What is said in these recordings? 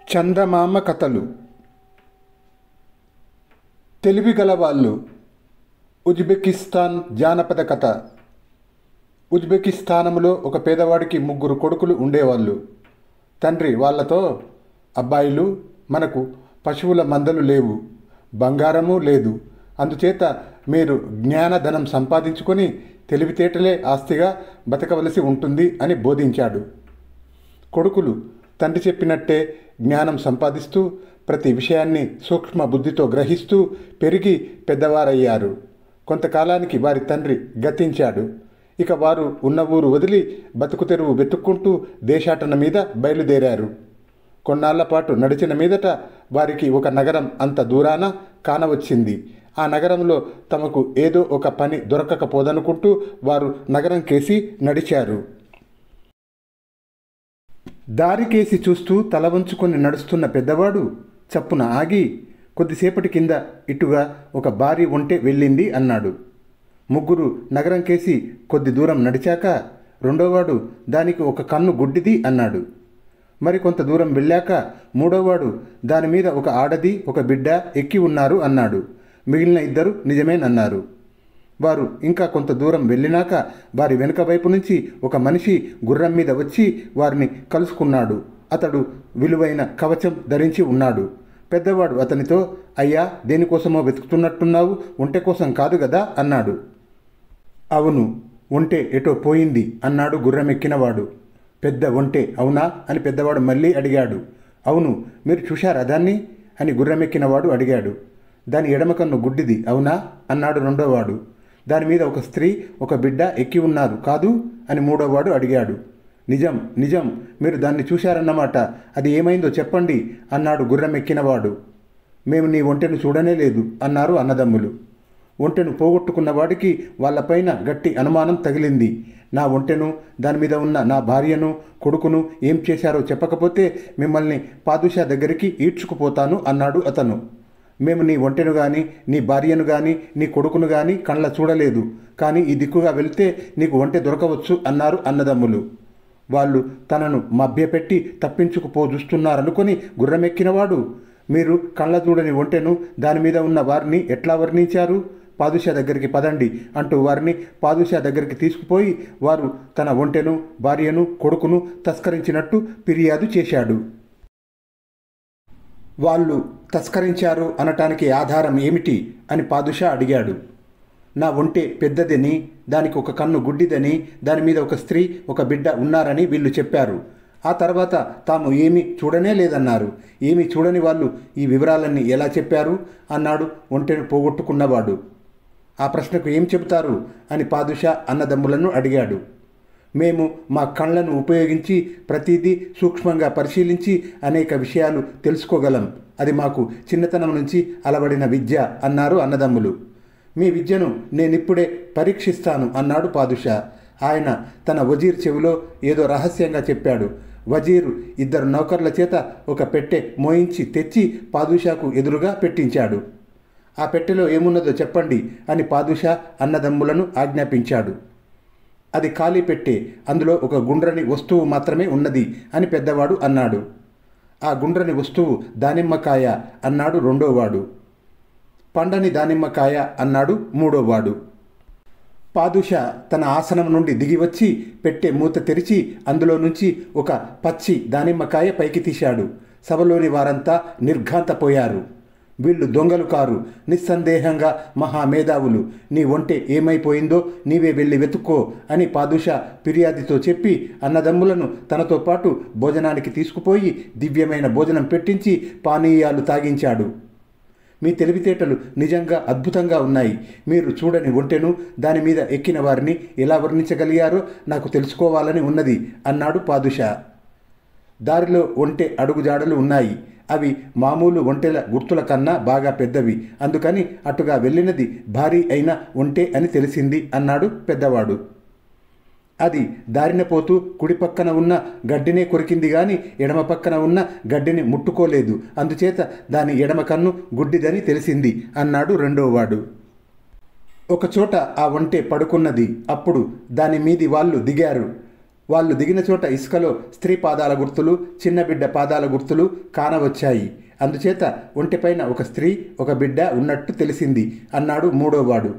చందమామ కథలు. తెలివిగల వాళ్ళు. ఉజ్బెకిస్తాన్ జానపద కథ. ఉజ్బెకిస్తానంలో ఒక పేదవాడికి 3 కొడుకులు ఉండేవాళ్ళు. తండ్రి వాళ్ళతో, అబ్బాయిలు, మనకు పశువుల మందలు లేవు, బంగారము లేదు, అందుచేత మీరు జ్ఞానధనం సంపాదించుకొని తెలివితేటలే ఆస్తిగా బతకవలసి ఉంటుంది అని బోధించాడు. కొడుకులు తండ్రి చెప్పినట్టే జ్ఞానం సంపాదిస్తూ ప్రతి విషయాన్ని సూక్ష్మ బుద్ధితో గ్రహిస్తూ పెరిగి పెద్దవారయ్యారు. కొంతకాలానికి వారి తండ్రి గతించాడు. ఇక వారు ఉన్న ఊరు వదిలి బతుకు తెరువు వెతుక్కుంటూ దేశాటన మీద బయలుదేరారు. కొన్నాళ్ల పాటు నడిచిన మీదట వారికి ఒక నగరం అంత దూరాన కానవచ్చింది. ఆ నగరంలో తమకు ఏదో ఒక పని దొరకకపోదనుకుంటూ వారు నగరం కేసి నడిచారు. దారికేసి చూస్తూ తల వంచుకొని నడుస్తున్న పెద్దవాడు చప్పున ఆగి, కొద్దిసేపటి కింద ఇటుగా ఒక భారీ ఒంటె వెళ్ళింది అన్నాడు. 3 నగరం కేసి కొద్ది దూరం నడిచాక రెండోవాడు దానికి ఒక కన్ను గుడ్డిది అన్నాడు. మరికొంత దూరం వెళ్ళాక మూడోవాడు దాని మీద ఒక ఆడది ఒక బిడ్డ ఎక్కి ఉన్నారు అన్నాడు. మిగిలిన 2 నిజమేనన్నారు. వారు ఇంకా కొంత దూరం వెళ్ళినాక వారి వెనుక వైపు నుంచి ఒక మనిషి గుర్రం మీద వచ్చి వారిని కలుసుకున్నాడు. అతడు విలువైన కవచం ధరించి ఉన్నాడు. పెద్దవాడు అతనితో, అయ్యా, దేనికోసమో వెతుకుతున్నట్టున్నావు, ఒంటె కోసం కాదు గదా అన్నాడు. అవును, ఒంటె ఎటో పోయింది అన్నాడు గుర్రం ఎక్కినవాడు. పెద్ద ఒంటె అవునా అని పెద్దవాడు మళ్ళీ అడిగాడు. అవును, మీరు చూశారా దాన్ని అని గుర్రం ఎక్కినవాడు అడిగాడు. దాని ఎడమ కన్ను గుడ్డిది అవునా అన్నాడు రెండోవాడు. దాని మీద ఒక స్త్రీ ఒక బిడ్డ ఎక్కి ఉన్నారు కాదు అని మూడోవాడు అడిగాడు. నిజం నిజం, మీరు దాన్ని చూశారన్నమాట, అది ఏమైందో చెప్పండి అన్నాడు గుర్రం ఎక్కినవాడు. మేము నీ ఒంటెను చూడనే లేదు అన్నారు అన్నదమ్ములు. ఒంటెను పోగొట్టుకున్నవాడికి వాళ్ళపైన గట్టి అనుమానం తగిలింది. నా ఒంటెను, దాని మీద ఉన్న నా భార్యను, కొడుకును ఏం చేశారో చెప్పకపోతే మిమ్మల్ని పాదుషా దగ్గరికి ఈడ్చుకుపోతాను అన్నాడు అతను. మేము నీ ఒంటెను కానీ, నీ భార్యను కానీ, నీ కొడుకును కానీ కళ్ళ చూడలేదు, కానీ ఈ దిక్కుగా వెళ్తే నీకు ఒంటె దొరకవచ్చు అన్నారు అన్నదమ్ములు. వాళ్ళు తనను మభ్యపెట్టి తప్పించుకుపోజూస్తున్నారనుకొని గుర్రమెక్కినవాడు, మీరు కళ్ళ చూడని ఒంటెను, దాని మీద ఉన్న వారిని ఎట్లా వర్ణించారు? పాదుషా దగ్గరికి పదండి అంటూ వారిని పాదుషా దగ్గరికి తీసుకుపోయి వారు తన ఒంటెను, భార్యను, కొడుకును తస్కరించినట్టు ఫిర్యాదు చేశాడు. వాళ్ళు తస్కరించారు అనటానికి ఆధారం ఏమిటి అని పాదుషా అడిగాడు. నా ఒంటె పెద్దదని, దానికి ఒక కన్ను గుడ్డిదని, దాని మీద ఒక స్త్రీ ఒక బిడ్డ ఉన్నారని వీళ్ళు చెప్పారు. ఆ తర్వాత తాము ఏమీ చూడనే లేదన్నారు. ఏమీ చూడని వాళ్ళు ఈ వివరాలన్నీ ఎలా చెప్పారు అన్నాడు ఒంటెను పోగొట్టుకున్నవాడు. ఆ ప్రశ్నకు ఏం చెబుతారు అని పాదుషా అన్నదమ్ములను అడిగాడు. మేము మా కళ్ళను ఉపయోగించి ప్రతిదీ సూక్ష్మంగా పరిశీలించి అనేక విషయాలు తెలుసుకోగలం. అది మాకు చిన్నతనం నుంచి అలవడిన విద్య అన్నారు అన్నదమ్ములు. మీ విద్యను నేనిప్పుడే పరీక్షిస్తాను అన్నాడు పాదుషా. ఆయన తన వజీర్ చెవిలో ఏదో రహస్యంగా చెప్పాడు. వజీరు 2 నౌకర్ల చేత ఒక పెట్టె మోయించి తెచ్చి పాదుషాకు ఎదురుగా పెట్టించాడు. ఆ పెట్టెలో ఏమున్నదో చెప్పండి అని పాదుషా అన్నదమ్ములను ఆజ్ఞాపించాడు. అది ఖాళీ పెట్టె, అందులో ఒక గుండ్రని వస్తువు మాత్రమే ఉన్నది అని పెద్దవాడు అన్నాడు. ఆ గుండ్రని వస్తువు దానిమ్మకాయ అన్నాడు రెండోవాడు. పండని దానిమ్మకాయ అన్నాడు మూడోవాడు. పాదుషా తన ఆసనం నుండి దిగివచ్చి పెట్టె మూత తెరిచి అందులో నుంచి ఒక పచ్చి దానిమ్మకాయ పైకి తీశాడు. సభలోని వారంతా నిర్ఘాంతపోయారు. వీళ్ళు దొంగలు కారు, నిస్సందేహంగా మహామేధావులు. నీ ఒంటె ఏమైపోయిందో నీవే వెళ్ళి వెతుక్కో అని పాదుషా ఫిర్యాదుతో చెప్పి అన్నదమ్ములను తనతో పాటు భోజనానికి తీసుకుపోయి దివ్యమైన భోజనం పెట్టించి పానీయాలు తాగించాడు. మీ తెలివితేటలు నిజంగా అద్భుతంగా ఉన్నాయి. మీరు చూడని ఒంటెను, దాని మీద ఎక్కిన వారిని ఎలా వర్ణించగలిగారో నాకు తెలుసుకోవాలని ఉన్నది అన్నాడు పాదుషా. దారిలో ఒంటె అడుగుజాడలు ఉన్నాయి. అవి మామూలు ఒంటెల గుర్తుల కన్నా బాగా పెద్దవి, అందుకని అటుగా వెళ్ళినది భారీ అయిన ఒంటె అని తెలిసింది అన్నాడు పెద్దవాడు. అది దారిన పోతూ కుడి పక్కన ఉన్న గడ్డినే కొరికింది గాని ఎడమ పక్కన ఉన్న గడ్డిని ముట్టుకోలేదు, అందుచేత దాని ఎడమ కన్ను గుడ్డిదని తెలిసింది అన్నాడు రెండోవాడు. ఒకచోట ఆ ఒంటె పడుకున్నది. అప్పుడు దాని మీది వాళ్ళు దిగారు. వాళ్ళు దిగిన చోట ఇసుకలో స్త్రీ పాదాల గుర్తులు, చిన్న బిడ్డ పాదాల గుర్తులు కానవచ్చాయి. అందుచేత ఒంటిపైన ఒక స్త్రీ, ఒక బిడ్డ ఉన్నట్టు తెలిసింది అన్నాడు మూడోవాడు.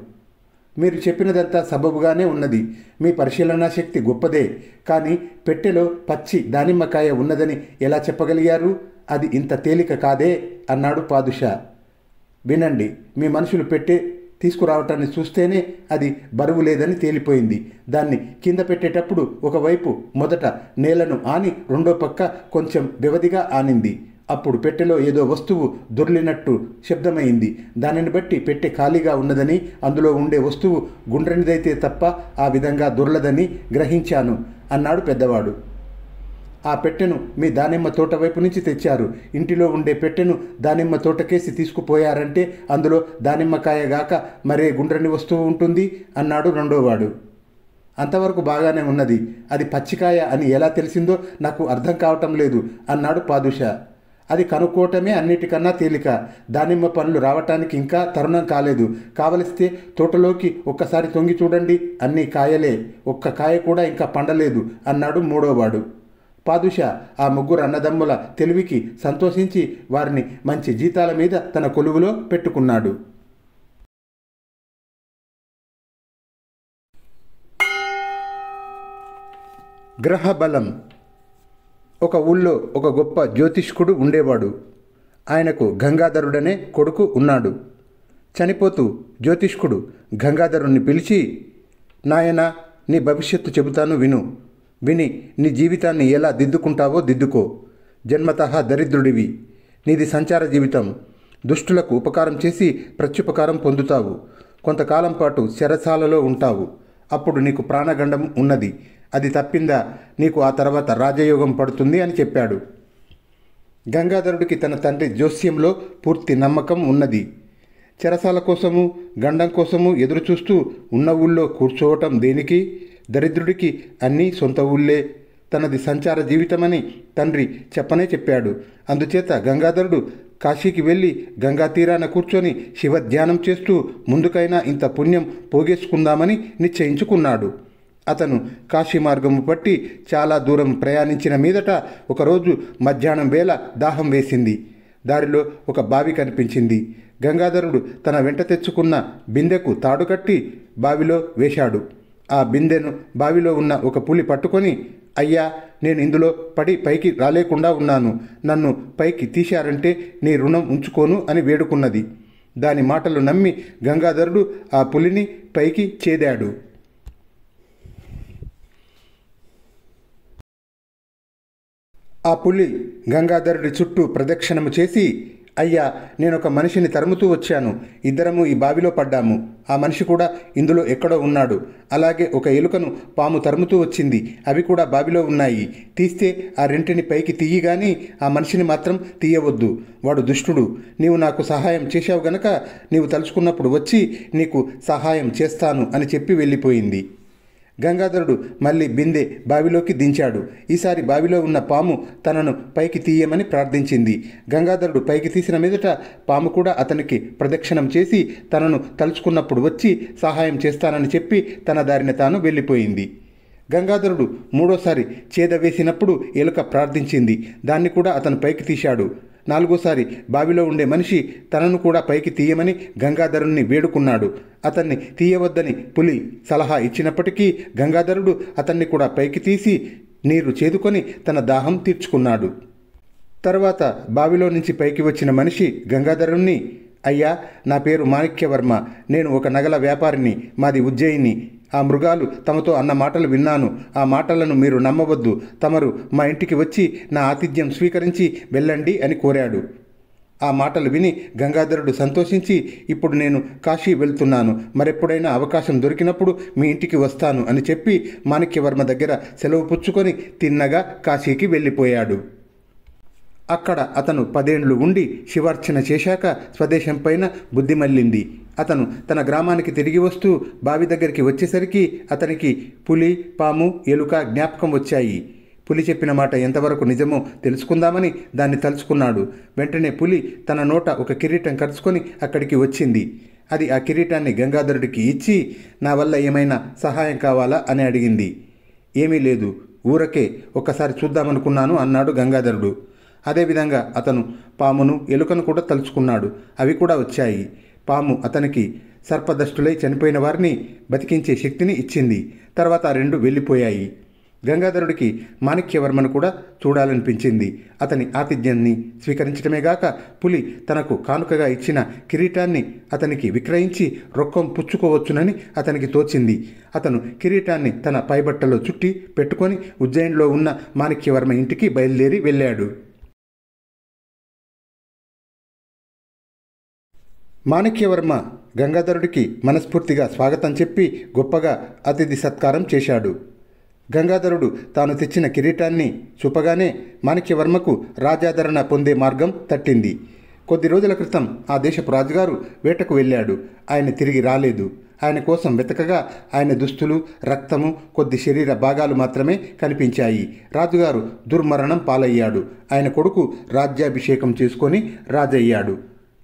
మీరు చెప్పినదంతా సబబుగానే ఉన్నది. మీ పరిశీలనా శక్తి గొప్పదే. కానీ పెట్టెలో పచ్చి దానిమ్మకాయ ఉన్నదని ఎలా చెప్పగలిగారు? అది ఇంత తేలిక కాదే అన్నాడు పాదుషా. వినండి, మీ మనుషులు పెట్టె తీసుకురావటాన్ని చూస్తేనే అది బరువు లేదని తేలిపోయింది. దాన్ని కింద పెట్టేటప్పుడు ఒకవైపు మొదట నేలను ఆని రెండో పక్క కొంచెం వ్యవధిగా ఆనింది. అప్పుడు పెట్టెలో ఏదో వస్తువు దొర్లినట్టు శబ్దమైంది. దానిని బట్టి పెట్టె ఖాళీగా ఉన్నదని, అందులో ఉండే వస్తువు గుండ్రనిదైతే తప్ప ఆ విధంగా దొర్లదని గ్రహించాను అన్నాడు పెద్దవాడు. ఆ పెట్టెను మీ దానిమ్మ తోట వైపు నుంచి తెచ్చారు. ఇంటిలో ఉండే పెట్టెను దానిమ్మ తోటకేసి తీసుకుపోయారంటే అందులో దానిమ్మకాయగాక మరే గుండ్రని వస్తువు ఉంటుంది అన్నాడు రెండోవాడు. అంతవరకు బాగానే ఉన్నది. అది పచ్చికాయ అని ఎలా తెలిసిందో నాకు అర్థం కావటం లేదు అన్నాడు పాదుషా. అది కనుక్కోవటమే అన్నిటికన్నా తేలిక. దానిమ్మ పండ్లు రావటానికి ఇంకా తరుణం కాలేదు. కావలిస్తే తోటలోకి ఒక్కసారి తొంగి చూడండి, అన్నీ కాయలే, ఒక్క కాయ కూడా ఇంకా పండలేదు అన్నాడు మూడోవాడు. పాదుషా ఆ ముగ్గురు అన్నదమ్ముల తెలివికి సంతోషించి వారిని మంచి జీతాల మీద తన కొలువులో పెట్టుకున్నాడు. గ్రహబలం. ఒక ఊళ్ళో ఒక గొప్ప జ్యోతిష్కుడు ఉండేవాడు. ఆయనకు గంగాధరుడనే కొడుకు ఉన్నాడు. చనిపోతూ జ్యోతిష్కుడు గంగాధరుణ్ణి పిలిచి, నాయనా, నీ భవిష్యత్తు చెబుతాను విను. విని నీ జీవితాన్ని ఎలా దిద్దుకుంటావో దిద్దుకో. జన్మతః దరిద్రుడివి. నీది సంచార జీవితం. దుష్టులకు ఉపకారం చేసి ప్రత్యుపకారం పొందుతావు. కొంతకాలం పాటు చెరసాలలో ఉంటావు. అప్పుడు నీకు ప్రాణగండం ఉన్నది. అది తప్పిందా నీకు ఆ తర్వాత రాజయోగం పడుతుంది అని చెప్పాడు. గంగాధరుడికి తన తండ్రి జోస్యంలో పూర్తి నమ్మకం ఉన్నది. చెరసాల కోసము, గండం కోసము ఎదురుచూస్తూ ఉన్న ఊళ్ళో కూర్చోవటం దేనికి? దరిద్రుడికి అన్నీ సొంత ఊళ్ళే. తనది సంచార జీవితమని తండ్రి చెప్పనే చెప్పాడు. అందుచేత గంగాధరుడు కాశీకి వెళ్ళి గంగా తీరాన కూర్చొని శివధ్యానం చేస్తూ ముందుకైనా ఇంత పుణ్యం పోగేసుకుందామని నిశ్చయించుకున్నాడు. అతను కాశీ మార్గము పట్టి చాలా దూరం ప్రయాణించిన మీదట ఒకరోజు మధ్యాహ్నం వేళ దాహం వేసింది. దారిలో ఒక బావి కనిపించింది. గంగాధరుడు తన వెంట తెచ్చుకున్న బిందెకు తాడు కట్టి బావిలో వేశాడు. ఆ బిందెను బావిలో ఉన్న ఒక పులి పట్టుకొని, అయ్యా, నేను ఇందులో పడి పైకి రాలేకుండా ఉన్నాను. నన్ను పైకి తీశారంటే నీ రుణం ఉంచుకోను అని వేడుకున్నది. దాని మాటలు నమ్మి గంగాధరుడు ఆ పులిని పైకి చేదాడు. ఆ పులి గంగాధరుడి చుట్టూ ప్రదక్షిణము చేసి, అయ్యా, నేనొక మనిషిని తరుముతూ వచ్చాను. ఇద్దరము ఈ బావిలో పడ్డాము. ఆ మనిషి కూడా ఇందులో ఎక్కడో ఉన్నాడు. అలాగే ఒక ఎలుకను పాము తరుముతూ వచ్చింది. అవి కూడా బావిలో ఉన్నాయి. తీస్తే ఆ రెంటిని పైకి తీయి గాని ఆ మనిషిని మాత్రం తీయవద్దు. వాడు దుష్టుడు. నీవు నాకు సహాయం చేశావు గనక నీవు తలుచుకున్నప్పుడు వచ్చి నీకు సహాయం చేస్తాను అని చెప్పి వెళ్ళిపోయింది. గంగాధరుడు మళ్ళీ బిందె బావిలోకి దించాడు. ఈసారి బావిలో ఉన్న పాము తనను పైకి తీయమని ప్రార్థించింది. గంగాధరుడు పైకి తీసిన మీదట పాము కూడా అతనికి ప్రదక్షిణం చేసి తనను తలుచుకున్నప్పుడు వచ్చి సహాయం చేస్తానని చెప్పి తన దారిన తాను వెళ్ళిపోయింది. గంగాధరుడు మూడోసారి చేద వేసినప్పుడు ఎలుక ప్రార్థించింది. దాన్ని కూడా అతను పైకి తీశాడు. నాలుగోసారి బావిలో ఉండే మనిషి తనను కూడా పైకి తీయమని గంగాధరుణ్ణి వేడుకున్నాడు. అతన్ని తీయవద్దని పులి సలహా ఇచ్చినప్పటికీ గంగాధరుడు అతన్ని కూడా పైకి తీసి నీరు చేదుకొని తన దాహం తీర్చుకున్నాడు. తర్వాత బావిలో నుంచి పైకి వచ్చిన మనిషి గంగాధరుణ్ణి, అయ్యా, నా పేరు మాణిక్యవర్మ. నేను ఒక నగల వ్యాపారిని. మాది ఉజ్జయిని. ఆ మృగాలు తమతో అన్న మాటలు విన్నాను. ఆ మాటలను మీరు నమ్మవద్దు. తమరు మా ఇంటికి వచ్చి నా ఆతిథ్యం స్వీకరించి వెళ్ళండి అని కోరాడు. ఆ మాటలు విని గంగాధరుడు సంతోషించి, ఇప్పుడు నేను కాశీ వెళ్తున్నాను. మరెప్పుడైనా అవకాశం దొరికినప్పుడు మీ ఇంటికి వస్తాను అని చెప్పి మాణిక్యవర్మ దగ్గర సెలవు పుచ్చుకొని తిన్నగా కాశీకి వెళ్ళిపోయాడు. అక్కడ అతను 10 ఏళ్ళు ఉండి శివార్చన చేశాక స్వదేశం పైన బుద్ధి మళ్ళింది. అతను తన గ్రామానికి తిరిగి వస్తూ బావి దగ్గరికి వచ్చేసరికి అతనికి పులి, పాము, ఎలుక జ్ఞాపకం వచ్చాయి. పులి చెప్పిన మాట ఎంతవరకు నిజమో తెలుసుకుందామని దాన్ని తలుచుకున్నాడు. వెంటనే పులి తన నోట ఒక కిరీటం కరుచుకొని అక్కడికి వచ్చింది. అది ఆ కిరీటాన్ని గంగాధరుడికి ఇచ్చి, నా వల్ల ఏమైనా సహాయం కావాలా అని అడిగింది. ఏమీ లేదు, ఊరకే ఒక్కసారి చూద్దామనుకున్నాను అన్నాడు గంగాధరుడు. అదేవిధంగా అతను పామును ఎలుకను కూడా తలుచుకున్నాడు. అవి కూడా వచ్చాయి. పాము అతనికి సర్పదష్టులై చనిపోయిన వారిని బతికించే శక్తిని ఇచ్చింది. తర్వాత ఆ రెండు వెళ్ళిపోయాయి. గంగాధరుడికి మాణిక్యవర్మను కూడా చూడాలనిపించింది. అతని ఆతిథ్యాన్ని స్వీకరించడమేగాక పులి తనకు కానుకగా ఇచ్చిన కిరీటాన్ని అతనికి విక్రయించి రొక్కం పుచ్చుకోవచ్చునని అతనికి తోచింది. అతను కిరీటాన్ని తన పైబట్టలో చుట్టి పెట్టుకొని ఉజ్జయిన్లో ఉన్న మాణిక్యవర్మ ఇంటికి బయలుదేరి వెళ్ళాడు. మాణిక్యవర్మ గంగాధరుడికి మనస్ఫూర్తిగా స్వాగతం చెప్పి గొప్పగా అతిథి సత్కారం చేశాడు. గంగాధరుడు తాను తెచ్చిన కిరీటాన్ని చూపగానే మాణిక్యవర్మకు రాజాదరణ పొందే మార్గం తట్టింది. కొద్ది రోజుల క్రితం ఆ దేశపు రాజుగారు వేటకు వెళ్ళాడు. ఆయన తిరిగి రాలేదు. ఆయన కోసం వెతకగా ఆయన దుస్తులు, రక్తము, కొద్ది శరీర భాగాలు మాత్రమే కనిపించాయి. రాజుగారు దుర్మరణం పాలయ్యాడు. ఆయన కొడుకు రాజ్యాభిషేకం చేసుకొని రాజయ్యాడు.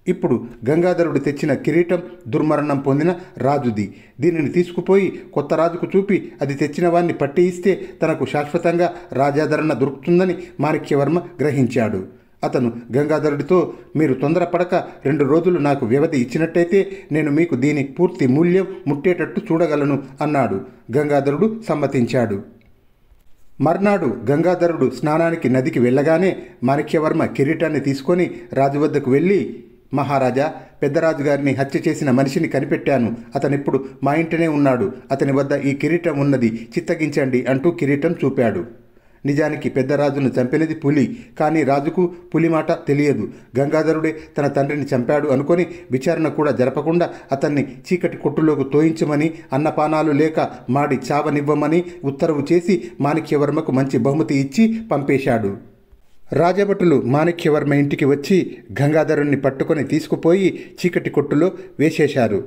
ఇప్పుడు గంగాధరుడు తెచ్చిన కిరీటం దుర్మరణం పొందిన రాజుది. దీనిని తీసుకుపోయి కొత్త రాజుకు చూపి అది తెచ్చిన వారిని పట్టి ఇస్తే తనకు శాశ్వతంగా రాజాదరణ దొరుకుతుందని మాణిక్యవర్మ గ్రహించాడు. అతను గంగాధరుడితో, మీరు తొందరపడక 2 రోజులు నాకు వ్యవధి ఇచ్చినట్టయితే నేను మీకు దీని పూర్తి మూల్యం ముట్టేటట్టు చూడగలను అన్నాడు. గంగాధరుడు సమ్మతించాడు. మర్నాడు గంగాధరుడు స్నానానికి నదికి వెళ్ళగానే మాణిక్యవర్మ కిరీటాన్ని తీసుకొని రాజు వద్దకు వెళ్ళి, మహారాజా, పెద్దరాజు గారిని హత్య చేసిన మనిషిని కనిపెట్టాను. అతనిప్పుడు మా ఇంటనే ఉన్నాడు. అతని వద్ద ఈ కిరీటం ఉన్నది, చిత్తగించండి అంటూ కిరీటం చూపాడు. నిజానికి పెద్దరాజును చంపినది పులి. కానీ రాజుకు పులి మాట తెలియదు. గంగాధరుడే తన తండ్రిని చంపాడు అనుకొని విచారణ కూడా జరపకుండా అతన్ని చీకటి కొట్టులోకి తోయించమని, అన్నపానాలు లేక మాడి చావనివ్వమని ఉత్తర్వు చేసి మాణిక్యవర్మకు మంచి బహుమతి ఇచ్చి పంపేశాడు. రాజభటులు మాణిక్యవర్మ ఇంటికి వచ్చి గంగాధరుణ్ణి పట్టుకొని తీసుకుపోయి చీకటి కొట్టులో వేసేశారు.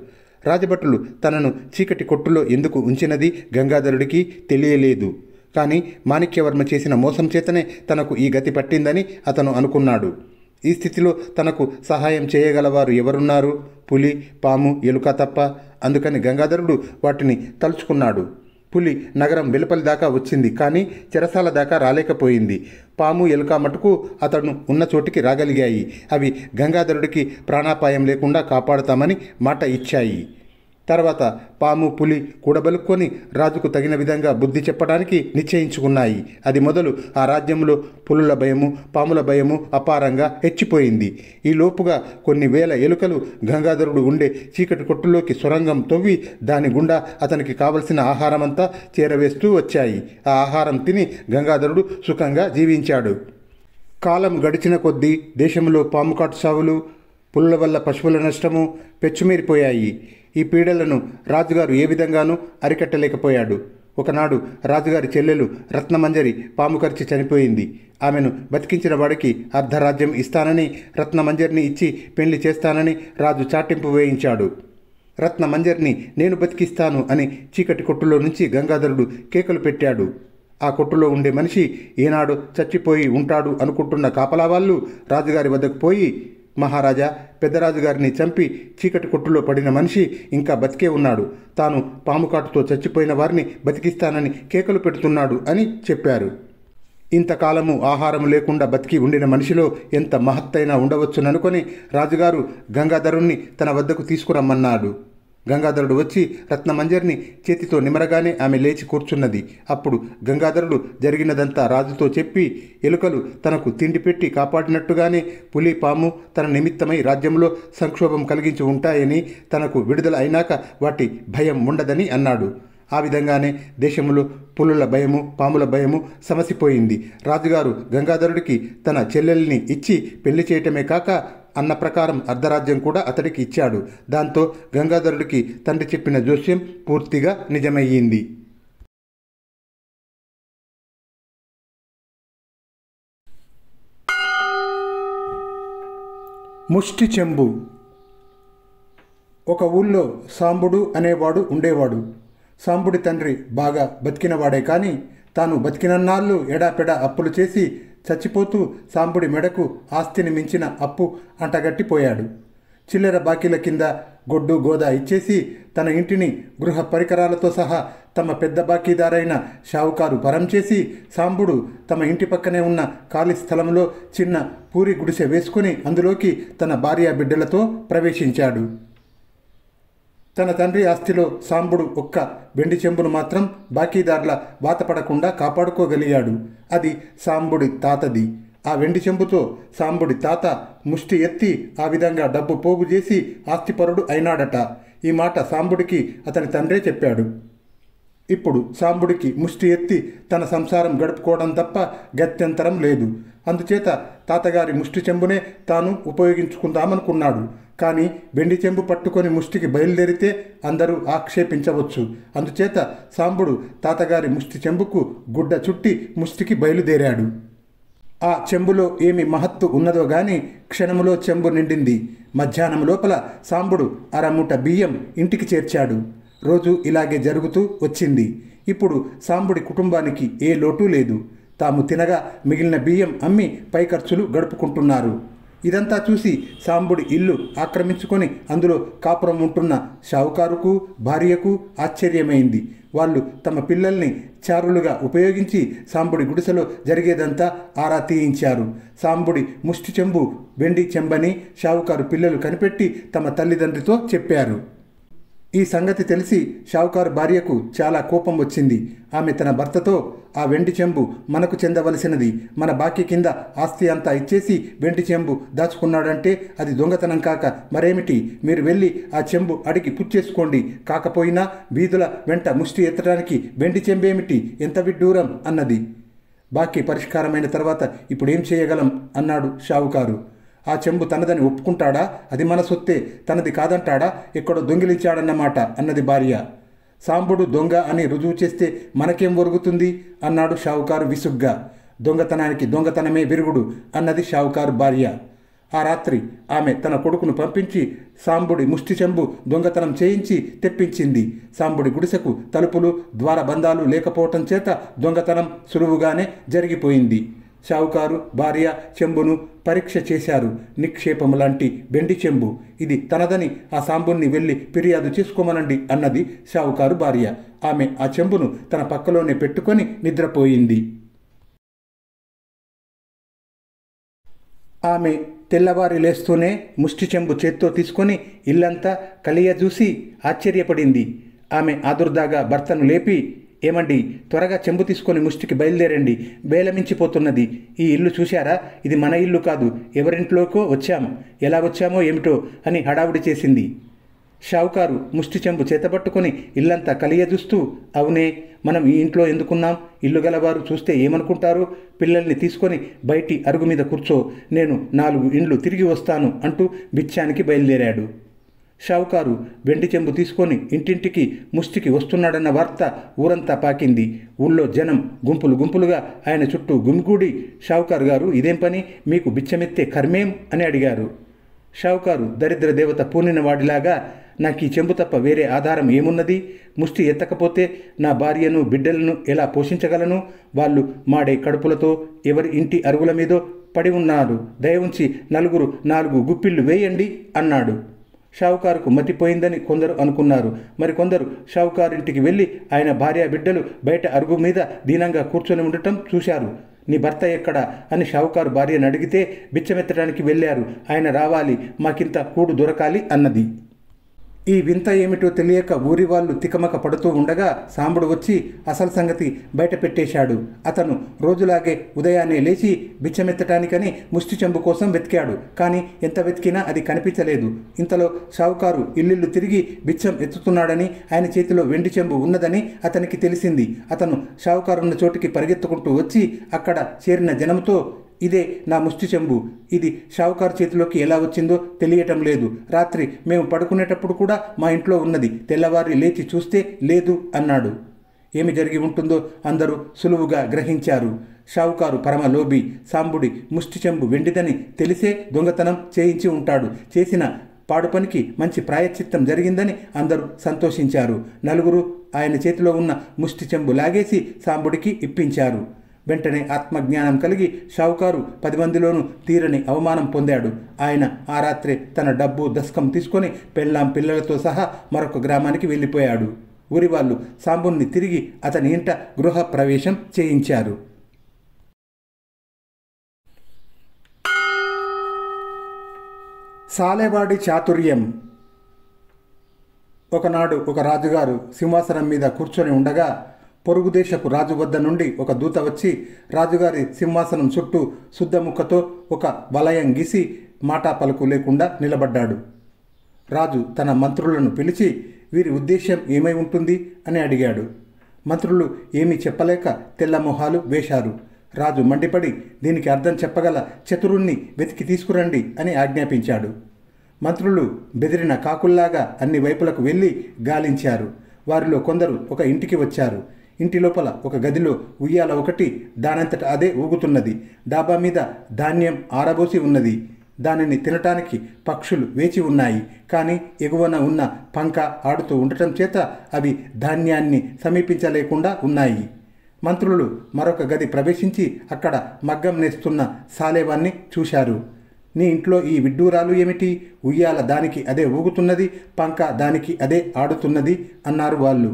రాజభటులు తనను చీకటి కొట్టులో ఎందుకు ఉంచినది గంగాధరుడికి తెలియలేదు. కానీ మాణిక్యవర్మ చేసిన మోసం చేతనే తనకు ఈ గతి పట్టిందని అతను అనుకున్నాడు. ఈ స్థితిలో తనకు సహాయం చేయగలవారు ఎవరున్నారు? పులి, పాము, ఎలుక తప్ప. అందుకని గంగాధరుడు వాటిని తలుచుకున్నాడు. పులి నగరం వెలుపలి దాకా వచ్చింది, కానీ చెరసాల దాకా రాలేకపోయింది. పాము, ఎలుక మటుకు అతను ఉన్న చోటికి రాగలిగాయి. అవి గంగాధరుడికి ప్రాణాపాయం లేకుండా కాపాడుతామని మాట ఇచ్చాయి. తర్వాత పాము, పులి కూడబలుక్కొని రాజుకు తగిన విధంగా బుద్ధి చెప్పడానికి నిశ్చయించుకున్నాయి. అది మొదలు ఆ రాజ్యంలో పులుల భయము, పాముల భయము అపారంగా హెచ్చిపోయింది. ఈ లోపుగా కొన్ని వేల ఎలుకలు గంగాధరుడు ఉండే చీకటి కొట్టులోకి సొరంగం తవ్వి దాని గుండా అతనికి కావలసిన ఆహారమంతా చేరవేస్తూ వచ్చాయి. ఆ ఆహారం తిని గంగాధరుడు సుఖంగా జీవించాడు. కాలం గడిచిన కొద్దీ దేశంలో పాముకాటు సావులు, పులుల వల్ల పశువుల నష్టము పెచ్చుమీరిపోయాయి. ఈ పీడలను రాజుగారు ఏ విధంగానూ అరికట్టలేకపోయాడు. ఒకనాడు రాజుగారి చెల్లెలు రత్నమంజరి పాము కరిచి చనిపోయింది. ఆమెను బతికించిన వాడికి అర్ధరాజ్యం ఇస్తానని, రత్నమంజరిని ఇచ్చి పెళ్లి చేస్తానని రాజు చాటింపు వేయించాడు. రత్నమంజరిని నేను బతికిస్తాను అని చీకటి కొట్టులో నుంచి గంగాధరుడు కేకలు పెట్టాడు. ఆ కొట్టులో ఉండే మనిషి ఏనాడు చచ్చిపోయి ఉంటాడు అనుకుంటున్న కాపలా వాళ్ళు రాజుగారి వద్దకు పోయి, మహారాజా, పెద్దరాజుగారిని చంపి చీకటి కొట్టులో పడిన మనిషి ఇంకా బతికే ఉన్నాడు. తాను పాముకాటుతో చచ్చిపోయిన వారిని బతికిస్తానని కేకలు పెడుతున్నాడు అని చెప్పారు. ఇంతకాలము ఆహారం లేకుండా బతికి ఉండిన మనిషిలో ఎంత మహత్తైనా ఉండవచ్చుననుకొని రాజుగారు గంగాధరుణ్ణి తన వద్దకు తీసుకురమ్మన్నాడు. గంగాధరుడు వచ్చి రత్నమంజరిని చేతితో నిమరగానే ఆమె లేచి కూర్చున్నది. అప్పుడు గంగాధరుడు జరిగినదంతా రాజుతో చెప్పి, ఎలుకలు తనకు తిండి పెట్టి కాపాడినట్టుగానే పులి, పాము తన నిమిత్తమై రాజ్యంలో సంక్షోభం కలిగించి ఉంటాయని, తనకు విడుదల అయినాక వాటి భయం ఉండదని అన్నాడు. ఆ విధంగానే దేశంలో పులుల భయము, పాముల భయము సమసిపోయింది. రాజుగారు గంగాధరుడికి తన చెల్లెల్ని ఇచ్చి పెళ్లి చేయటమే కాక అన్న ప్రకారం అర్ధరాజ్యం కూడా అతడికి ఇచ్చాడు. దాంతో గంగాధరుడికి తండ్రి చెప్పిన జోస్యం పూర్తిగా నిజమయ్యింది. ముష్టి చెంబు. ఒక ఊళ్ళో సాంబుడు అనేవాడు ఉండేవాడు. సాంబుడి తండ్రి బాగా బతికినవాడే, కానీ తాను బతికినన్నాళ్ళు ఎడాపెడా అప్పులు చేసి చచ్చిపోతూ సాంబుడి మెడకు ఆస్తిని మించిన అప్పు అంటగట్టిపోయాడు. చిల్లర బాకీల కింద గొడ్డు గోదా ఇచ్చేసి తన ఇంటిని గృహ పరికరాలతో సహా తమ పెద్ద బాకీదారైన షావుకారు పరం చేసి సాంబుడు తమ ఇంటి పక్కనే ఉన్న ఖాళీ స్థలంలో చిన్న పూరి గుడిసె వేసుకుని అందులోకి తన భార్య బిడ్డలతో ప్రవేశించాడు. తన తండ్రి ఆస్తిలో సాంబుడు ఒక్క వెండి చెంబును మాత్రం బాకీదారుల వాతపడకుండా కాపాడుకోగలిగాడు. అది సాంబుడి తాతది. ఆ వెండి చెంబుతో సాంబుడి తాత ముష్టి ఎత్తి ఆ విధంగా డబ్బు పోగు చేసి ఆస్తిపరుడు అయినాడట. ఈ మాట సాంబుడికి అతని తండ్రే చెప్పాడు. ఇప్పుడు సాంబుడికి ముష్టి ఎత్తి తన సంసారం గడుపుకోవడం తప్ప గత్యంతరం లేదు. అందుచేత తాతగారి ముష్టి చెంబునే తాను ఉపయోగించుకుందామనుకున్నాడు. కానీ వెండి చెంబు పట్టుకొని ముష్టికి బయలుదేరితే అందరూ ఆక్షేపించవచ్చు. అందుచేత సాంబుడు తాతగారి ముష్టి చెంబుకు గుడ్డ చుట్టి ముష్టికి బయలుదేరాడు. ఆ చెంబులో ఏమి మహత్తు ఉన్నదో గాని క్షణములో చెంబు నిండింది. మధ్యాహ్నం లోపల సాంబుడు అరమూట బియ్యం ఇంటికి చేర్చాడు. రోజు ఇలాగే జరుగుతూ వచ్చింది. ఇప్పుడు సాంబుడి కుటుంబానికి ఏ లోటు లేదు. తాము తినగా మిగిలిన బియ్యం అమ్మి పై ఖర్చులు గడుపుకుంటున్నారు. ఇదంతా చూసి సాంబుడి ఇల్లు ఆక్రమించుకొని అందులో కాపురం ఉంటున్న షావుకారుకు భార్యకు ఆశ్చర్యమైంది. వాళ్ళు తమ పిల్లల్ని చారులుగా ఉపయోగించి సాంబుడి గుడిసెలో జరిగేదంతా ఆరా తీయించారు. సాంబుడి ముష్టి చెంబు వెండి చెంబని షావుకారు పిల్లలు కనిపెట్టి తమ తల్లిదండ్రితో చెప్పారు. ఈ సంగతి తెలిసి షావుకారు భార్యకు చాలా కోపం వచ్చింది. ఆమె తన భర్తతో, ఆ వెండి చెంబు మనకు చెందవలసినది, మన బాకీ కింద ఆస్తి అంతా ఇచ్చేసి వెండి చెంబు దాచుకున్నాడంటే అది దొంగతనం కాక మరేమిటి? మీరు వెళ్ళి ఆ చెంబు అడిగి పుచ్చేసుకోండి. కాకపోయినా వీధుల వెంట ముష్టి ఎత్తడానికి వెండి చెంబేమిటి, ఎంత విడ్డూరం అన్నది. బాకీ పరిష్కారమైన తర్వాత ఇప్పుడేం చేయగలం అన్నాడు షావుకారు. ఆ చెంబు తనదని ఒప్పుకుంటాడా? అది మన సొత్తే, తనది కాదంటాడా? ఎక్కడో దొంగిలించాడన్నమాట అన్నది భార్య. సాంబుడు దొంగ అని రుజువు చేస్తే మనకేం ఒరుగుతుంది అన్నాడు షావుకారు విసుగ్గా. దొంగతనానికి దొంగతనమే విరుగుడు అన్నది షావుకారు భార్య. ఆ రాత్రి ఆమె తన కొడుకును పంపించి సాంబుడి ముష్టి చెంబు దొంగతనం చేయించి తెప్పించింది. సాంబుడి గుడిసెకు తలుపులు ద్వారబంధాలు లేకపోవటం చేత దొంగతనం సులువుగానే జరిగిపోయింది. షావుకారు భార్య చెంబును పరీక్ష చేశారు. నిక్షేపము లాంటి వెండి చెంబు, ఇది తనదని ఆ సాంబుణ్ణి వెళ్ళి ఫిర్యాదు చేసుకోమనండి అన్నది షావుకారు భార్య. ఆమె ఆ చెంబును తన పక్కలోనే పెట్టుకొని నిద్రపోయింది. ఆమె తెల్లవారి లేస్తూనే ముష్టి చెంబు చేత్తో తీసుకొని ఇల్లంతా కలియజూసి ఆశ్చర్యపడింది. ఆమె ఆదుర్దాగా భర్తను లేపి, ఏమండి, త్వరగా చెంబు తీసుకొని ముష్టికి బయలుదేరండి, బేలమించిపోతున్నది. ఈ ఇల్లు చూశారా? ఇది మన ఇల్లు కాదు, ఎవరింట్లోకో వచ్చాము, ఎలా వచ్చామో ఏమిటో అని హడావుడి చేసింది. షావుకారు ముష్టి చెంబు చేతపట్టుకొని ఇల్లంతా కలియజూస్తూ, అవునే, మనం ఈ ఇంట్లో ఎందుకున్నాం? ఇల్లు గలవారు చూస్తే ఏమనుకుంటారు? పిల్లల్ని తీసుకొని బయటి అరుగు మీద కూర్చో, నేను 4 ఇండ్లు తిరిగి వస్తాను అంటూ బిచ్చానికి బయలుదేరాడు. షావుకారు వెండి చెంబు తీసుకొని ఇంటింటికి ముష్టికి వస్తున్నాడన్న వార్త ఊరంతా పాకింది. ఊళ్ళో జనం గుంపులు గుంపులుగా ఆయన చుట్టూ గుమిగూడి, షావుకారు గారు, ఇదేం పని, మీకు బిచ్చమెత్తే కర్మేం అని అడిగారు. షావుకారు దరిద్ర దేవత పూనిన వాడిలాగా, నాకు ఈ చెంబు తప్ప వేరే ఆధారం ఏమున్నది? ముష్టి ఎత్తకపోతే నా భార్యను బిడ్డలను ఎలా పోషించగలను? వాళ్ళు మాడే కడుపులతో ఎవరి ఇంటి అరుగుల మీదో పడి ఉన్నారు. దయ ఉంచి 4 గుప్పిళ్ళు వేయండి అన్నాడు. షావుకారుకు మతిపోయిందని కొందరు అనుకున్నారు. మరికొందరు షావుకారింటికి వెళ్ళి ఆయన భార్య బిడ్డలు బయట అరుగు మీద దీనంగా కూర్చొని ఉండటం చూశారు. నీ భర్త ఎక్కడా అని షావుకారు భార్యను అడిగితే, బిచ్చమెత్తడానికి వెళ్ళారు, ఆయన రావాలి, మాకింత కూడు దొరకాలి అన్నది. ఈ వింత ఏమిటో తెలియక ఊరి వాళ్ళు తికమక పడుతూ ఉండగా సాంబుడు వచ్చి అసలు సంగతి బయట పెట్టేశాడు. అతను రోజులాగే ఉదయాన్నే లేచి బిచ్చమెత్తటానికని ముష్టి చెంబు కోసం వెతికాడు. కానీ ఎంత వెతికినా అది కనిపించలేదు. ఇంతలో షావుకారు ఇల్లు తిరిగి బిచ్చం ఎత్తుతున్నాడని, ఆయన చేతిలో వెండి చెంబు ఉన్నదని అతనికి తెలిసింది. అతను షావుకారున్న చోటికి పరిగెత్తుకుంటూ వచ్చి అక్కడ చేరిన జనంతో, ఇదే నా ముష్టి చెంబు, ఇది షావుకారు చేతిలోకి ఎలా వచ్చిందో తెలియటం లేదు. రాత్రి మేము పడుకునేటప్పుడు కూడా మా ఇంట్లో ఉన్నది, తెల్లవారి లేచి చూస్తే లేదు అన్నాడు. ఏమి జరిగి ఉంటుందో అందరూ సులువుగా గ్రహించారు. షావుకారు పరమ లోబి. సాంబుడి ముష్టి చెంబు వెండిదని తెలిసే దొంగతనం చేయించి ఉంటాడు. చేసిన పాడు పనికి మంచి ప్రాయశ్చిత్తం జరిగిందని అందరూ సంతోషించారు. 4 ఆయన చేతిలో ఉన్న ముష్టి చెంబు లాగేసి సాంబుడికి ఇప్పించారు. వెంటనే ఆత్మజ్ఞానం కలిగి షావుకారు 10 మందిలోనూ తీరని అవమానం పొందాడు. ఆయన ఆ రాత్రే తన డబ్బు దస్కం తీసుకొని పెళ్ళాం పిల్లలతో సహా మరొక గ్రామానికి వెళ్ళిపోయాడు. ఊరి వాళ్ళు సాంబుని తిరిగి అతని ఇంట గృహ ప్రవేశం చేయించారు. సాలెవాడి చాతుర్యం. ఒకనాడు ఒక రాజుగారు సింహాసనం మీద కూర్చొని ఉండగా పొరుగుదేశపు రాజు వద్ద నుండి ఒక దూత వచ్చి రాజుగారి సింహాసనం చుట్టూ శుద్ధముక్కతో ఒక వలయం గీసి మాటా పలుకు లేకుండా నిలబడ్డాడు. రాజు తన మంత్రులను పిలిచి వీరి ఉద్దేశ్యం ఏమై ఉంటుంది అని అడిగాడు. మంత్రులు ఏమీ చెప్పలేక తెల్లమొహాలు వేశారు. రాజు మండిపడి దీనికి అర్థం చెప్పగల చతురుణ్ణి వెతికి తీసుకురండి అని ఆజ్ఞాపించాడు. మంత్రులు బెదిరిన కాకుల్లాగా అన్ని వైపులకు వెళ్ళి గాలించారు. వారిలో కొందరు ఒక ఇంటికి వచ్చారు. ఇంటి లోపల ఒక గదిలో ఉయ్యాల ఒకటి దానంతట అదే ఊగుతున్నది. డాబా మీద ధాన్యం ఆరబోసి ఉన్నది. దానిని తినటానికి పక్షులు వేచి ఉన్నాయి. కానీ ఎగువన ఉన్న పంక ఆడుతూ ఉండటం చేత అవి ధాన్యాన్ని సమీపించలేకుండా ఉన్నాయి. మంత్రులు మరొక గది ప్రవేశించి అక్కడ మగ్గం నేస్తున్న సాలేవాన్ని చూశారు. నీ ఇంట్లో ఈ విడ్డూరాలు ఏమిటి? ఉయ్యాల దానికి అదే ఊగుతున్నది, పంక దానికి అదే ఆడుతున్నది అన్నారు వాళ్ళు.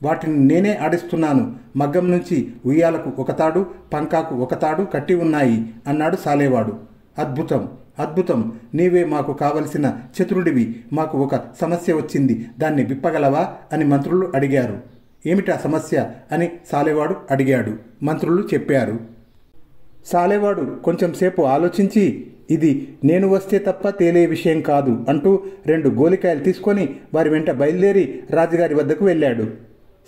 వాటిని నేనే ఆడిస్తున్నాను. మగ్గం నుంచి ఉయ్యాలకు ఒక తాడు, పంకాకు ఒక తాడు కట్టి ఉన్నాయి అన్నాడు సాలేవాడు. అద్భుతం, అద్భుతం, నీవే మాకు కావలసిన చతురుడివి. మాకు ఒక సమస్య వచ్చింది, దాన్ని విప్పగలవా అని మంత్రులు అడిగారు. ఏమిటా సమస్య అని సాలేవాడు అడిగాడు. మంత్రులు చెప్పారు. సాలేవాడు కొంచెంసేపు ఆలోచించి ఇది నేను వస్తే తప్ప తేలే విషయం కాదు అంటూ 2 గోలికాయలు తీసుకొని వారి వెంట బయలుదేరి రాజుగారి వద్దకు వెళ్ళాడు.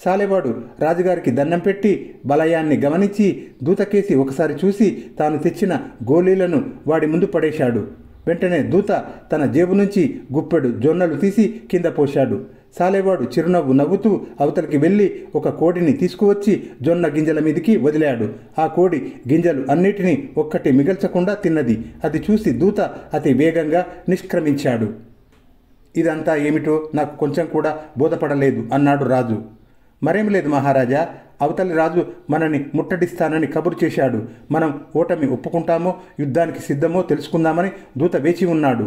సాలెవాడు రాజుగారికి దండం పెట్టి బలయాన్ని గమనించి దూతకేసి ఒకసారి చూసి తాను తెచ్చిన గోళీలను వాడి ముందు పడేశాడు. వెంటనే దూత తన జేబు నుంచి గుప్పెడు జొన్నలు తీసి కింద పోశాడు. సాలెవాడు చిరునవ్వు నవ్వుతూ అవతలికి వెళ్ళి ఒక కోడిని తీసుకువచ్చి జొన్న గింజల మీదికి వదిలాడు. ఆ కోడి గింజలు అన్నిటినీ ఒక్కటి మిగల్చకుండా తిన్నది. అది చూసి దూత అతి వేగంగా నిష్క్రమించాడు. ఇదంతా ఏమిటో నాకు కొంచెం కూడా బోధపడలేదు అన్నాడు రాజు. మరేం లేదు మహారాజా, అవతలి రాజు మనని ముట్టడిస్తానని కబురు చేశాడు. మనం ఓటమి ఒప్పుకుంటామో యుద్ధానికి సిద్ధమో తెలుసుకుందామని దూత వేచి ఉన్నాడు.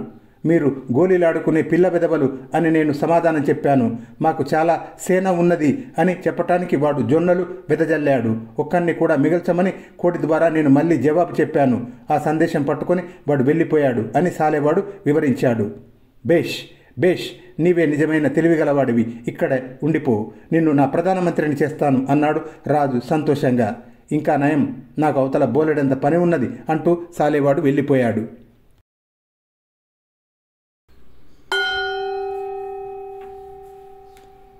మీరు గోళీలాడుకునే పిల్ల బెదవలు అని నేను సమాధానం చెప్పాను. మాకు చాలా సేన ఉన్నది అని చెప్పటానికి వాడు జొన్నలు వెదజల్లాడు. ఒక్కన్ని కూడా మిగల్చమని కోడి ద్వారా నేను మళ్ళీ జవాబు చెప్పాను. ఆ సందేశం పట్టుకొని వాడు వెళ్ళిపోయాడు అని సాలెవాడు వివరించాడు. బేష్ బేష్, నీవే నిజమైన తెలివిగలవాడివి. ఇక్కడ ఉండిపో, నిన్ను నా ప్రధానమంత్రిని చేస్తాను అన్నాడు రాజు సంతోషంగా. ఇంకా నయం, నాకు అవతల బోలెడంత పని ఉన్నది అంటూ సాలెవాడు వెళ్ళిపోయాడు.